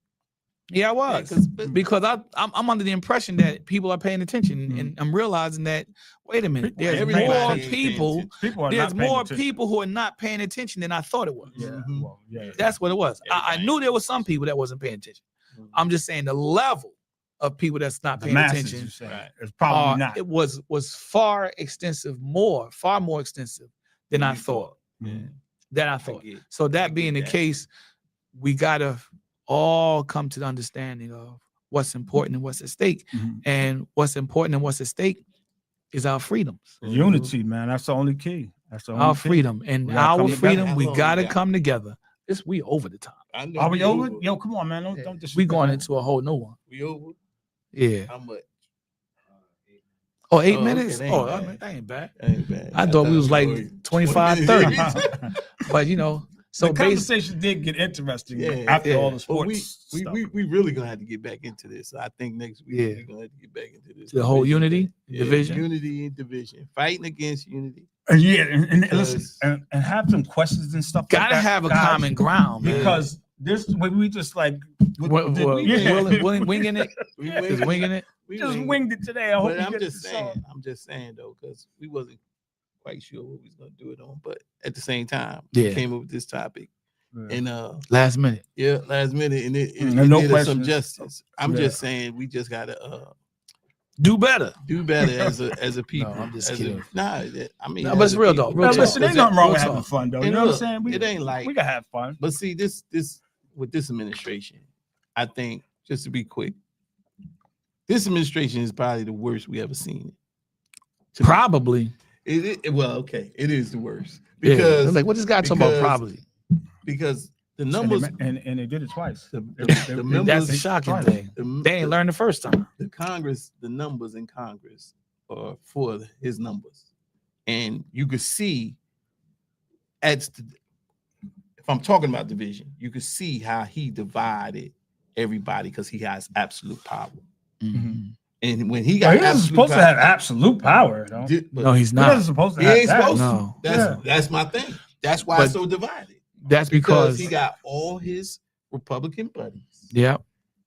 Yeah, I was. 'cause- Because I'm under the impression that people are paying attention, and I'm realizing that, wait a minute, People- there's everybody more ain't paying people. attention. people are There's not paying more attention. people who are not paying attention than I thought it was. Yeah, Mhm. well, yeah. That's what it was. I Everybody. knew there was some people that wasn't paying attention. I'm just saying the level of people that's not The paying masses, attention you're saying. Right. It's probably not. it was far extensive, far more extensive than I You thought. Yeah. Than I I thought. get- So I that get being the that. case, we gotta all come to the understanding of what's important and what's at stake. Mhm. And what's important and what's at stake is our freedoms. Unity, man. That's the only key. That's the only Our key. freedom. And We gotta come our together. freedom, How we long we gotta got? come together. We over the time. I know Are we over? over. Yo, come on, man. Don't We disrespect going that. into a whole new one. We over. Yeah. How much? Oh, 8 Oh, okay, minutes? that ain't Oh, bad. that ain't bad. Ain't bad. I thought we was like it 25, 20 30. But you know, so the basically, conversation did get interesting Yeah, after yeah. all the But sports. we stuff. really gonna have to get back into this. I think next week Yeah. we're gonna have to get back into this. The whole division unity, thing. Yeah, division. unity and division, fighting against unity. Yeah, and listen, Because- and have some questions and stuff. like gotta that, have a guys, common ground, man. because this when we just like Winging it, We Yeah. just winging it. we just winged it. winged it today. I hope But we I'm get just the saying, song. though, because we wasn't quite sure what we was gonna do it on. But at the same time, Yeah. we came up with this topic, and Last minute. yeah, last minute, and it And no did us some questions. justice. I'm Yeah. just saying, we just gotta Do better. do better as a people. I'm just as kidding. I mean, No, but as it's a real people. though, real Now, talk. listen, ain't Real nothing wrong with talk. having fun, though. You And know what I'm look, saying? it ain't like- we can have fun. But see, this with this administration, I think, just to be quick, this administration is probably the worst we ever seen. To me. Probably. Well, okay, it is the worst Yeah. because Like what this guy talking about? because- Probably. because the numbers, And they did it twice. the, They- the they- members, That's the shocking twice. thing. the, They ain't learned the first time. the Congress, the numbers in Congress are for his numbers, and you could see if I'm talking about division, you could see how he divided everybody because he has absolute power. Mhm. And when he Yeah, got he wasn't absolute supposed to power, have absolute power. Though. No, he's He not. wasn't supposed to He have ain't that. supposed to. No. That's Yeah. that's my thing. That's why But it's so divided. That's Because because he got all his Republican buddies Yeah.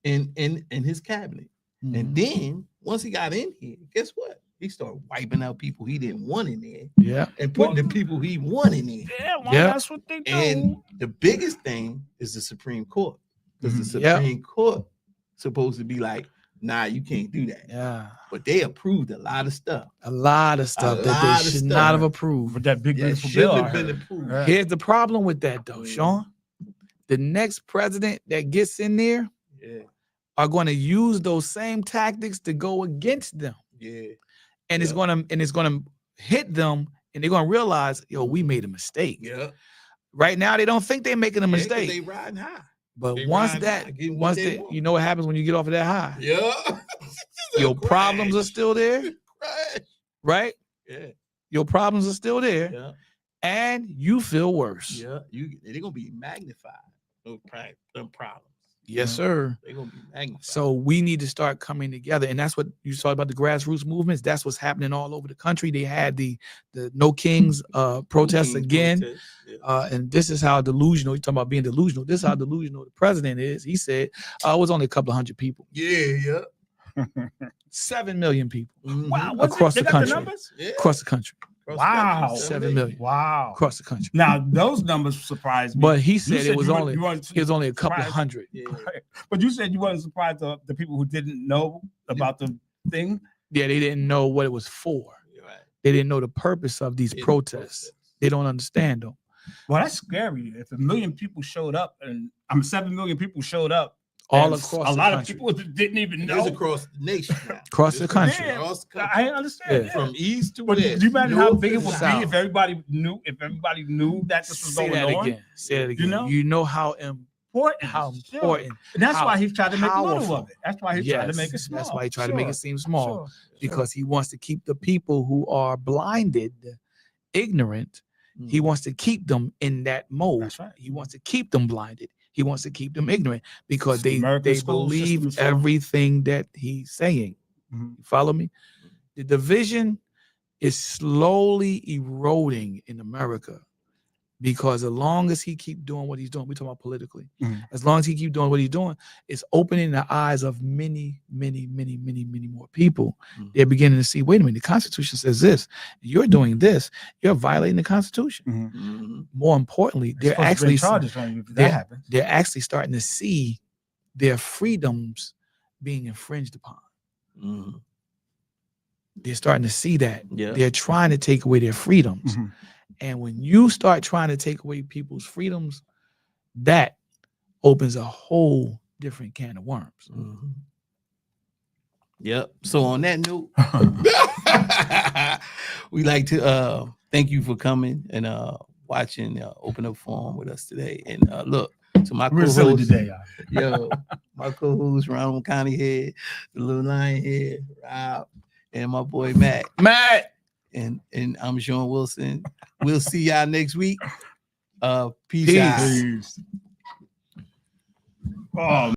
in his cabinet. Mm-hmm. And then once he got in here, guess what? He started wiping out people he didn't want in there Yeah. and putting the people he wanted in there. Yeah, well, Yeah. that's what they do. And the biggest thing is the Supreme Court. Because the Yeah. Supreme Court supposed to be like, nah, you can't do that. Yeah. But they approved a lot of stuff. A lot of stuff that lot they of should stuff. not have approved. With that big It beautiful shouldn't bill, have I been heard. approved. Right. Here's the problem with that, though, Yeah. Sean. The next president that gets in there Yeah, are going to use those same tactics to go against them, yeah. and it's Yeah. gonna hit them, and they're gonna realize, yo, we made a mistake. Yeah. Right now, they don't think they're making a Yeah, 'cause mistake, they riding high. but they once riding high, that, getting what once they that, want. you know what happens when you get off of that high? Yeah. Your problems are still there, Right. right? Yeah. Your problems are still there, Yeah. and you feel worse. Yeah. They're gonna be magnified. Them problems. Yes, Yeah. sir. They're gonna be magnified. So we need to start coming together, and that's what you saw about the grassroots movements. That's what's happening all over the country. They had the No Kings protests King again, protest, yeah. and this is how delusional. You talking about being delusional? This is how delusional the president is. He said it was only a couple of hundred people, Yeah. 7 million people Mhm. Wow, what's Across it? the They got country. numbers? Yeah. across the country, Across the Wow. country, 7 million Wow. across the country. Now those numbers surprised me. But he You said it was you weren't- only you weren't it was only a couple of surprised. hundred. Yeah. But you said you weren't surprised of the people who didn't know about the thing. Yeah, they didn't know what it was for. You're right. They didn't know the purpose of these Yeah, protests. They don't understand them. Well, that's scary. If 1 million people showed up, and 7 million people showed up, All and across a the lot country. of people that didn't even It's know. across the nation now. Across the It's country. Across the country. I understand. Yeah. From east to But west. do you imagine how north big it to would south. be if everybody knew? If everybody knew that this was Say going that on. again. Say that again. You know? know how Important. Sure. important. And that's how why he tried to make little powerful. of it. That's why he tried to make it small. That's why he tried to make it seem small, Sure. because he wants to keep the people who are blinded, ignorant. He Mhm. wants to keep them in that mode. That's right. He wants to keep them blinded. He wants to keep them ignorant because The they American school believe system is so- everything that he's saying. Mhm. You follow me? The division is slowly eroding in America because as long as he keep doing what he's doing, we're talking about politically. Mhm. As long as he keep doing what he's doing, it's opening the eyes of many, many, many, many, many more people. Mhm. They're beginning to see, wait a minute, the Constitution says this. You're doing this. You're violating the Constitution. Mhm. Mhm. More importantly, they're Supposed to bring actually charges on you if they're- that happens. they're actually starting to see their freedoms being infringed upon. Mhm. They're starting to see that. Yeah. They're trying to take away their freedoms. Mhm. And when you start trying to take away people's freedoms, that opens a whole different can of worms. Mhm. Yep. So on that note, we like to thank you for coming and watching Open Up Forum with us today. And look, to my We're silly co-host, today, yo, my co-host Ronald County Head, the little lion head, Rob, and my boy Matt. Matt. And I'm Sean Wilson. We'll see y'all next week. Peace Peace. out. Peace. Oh,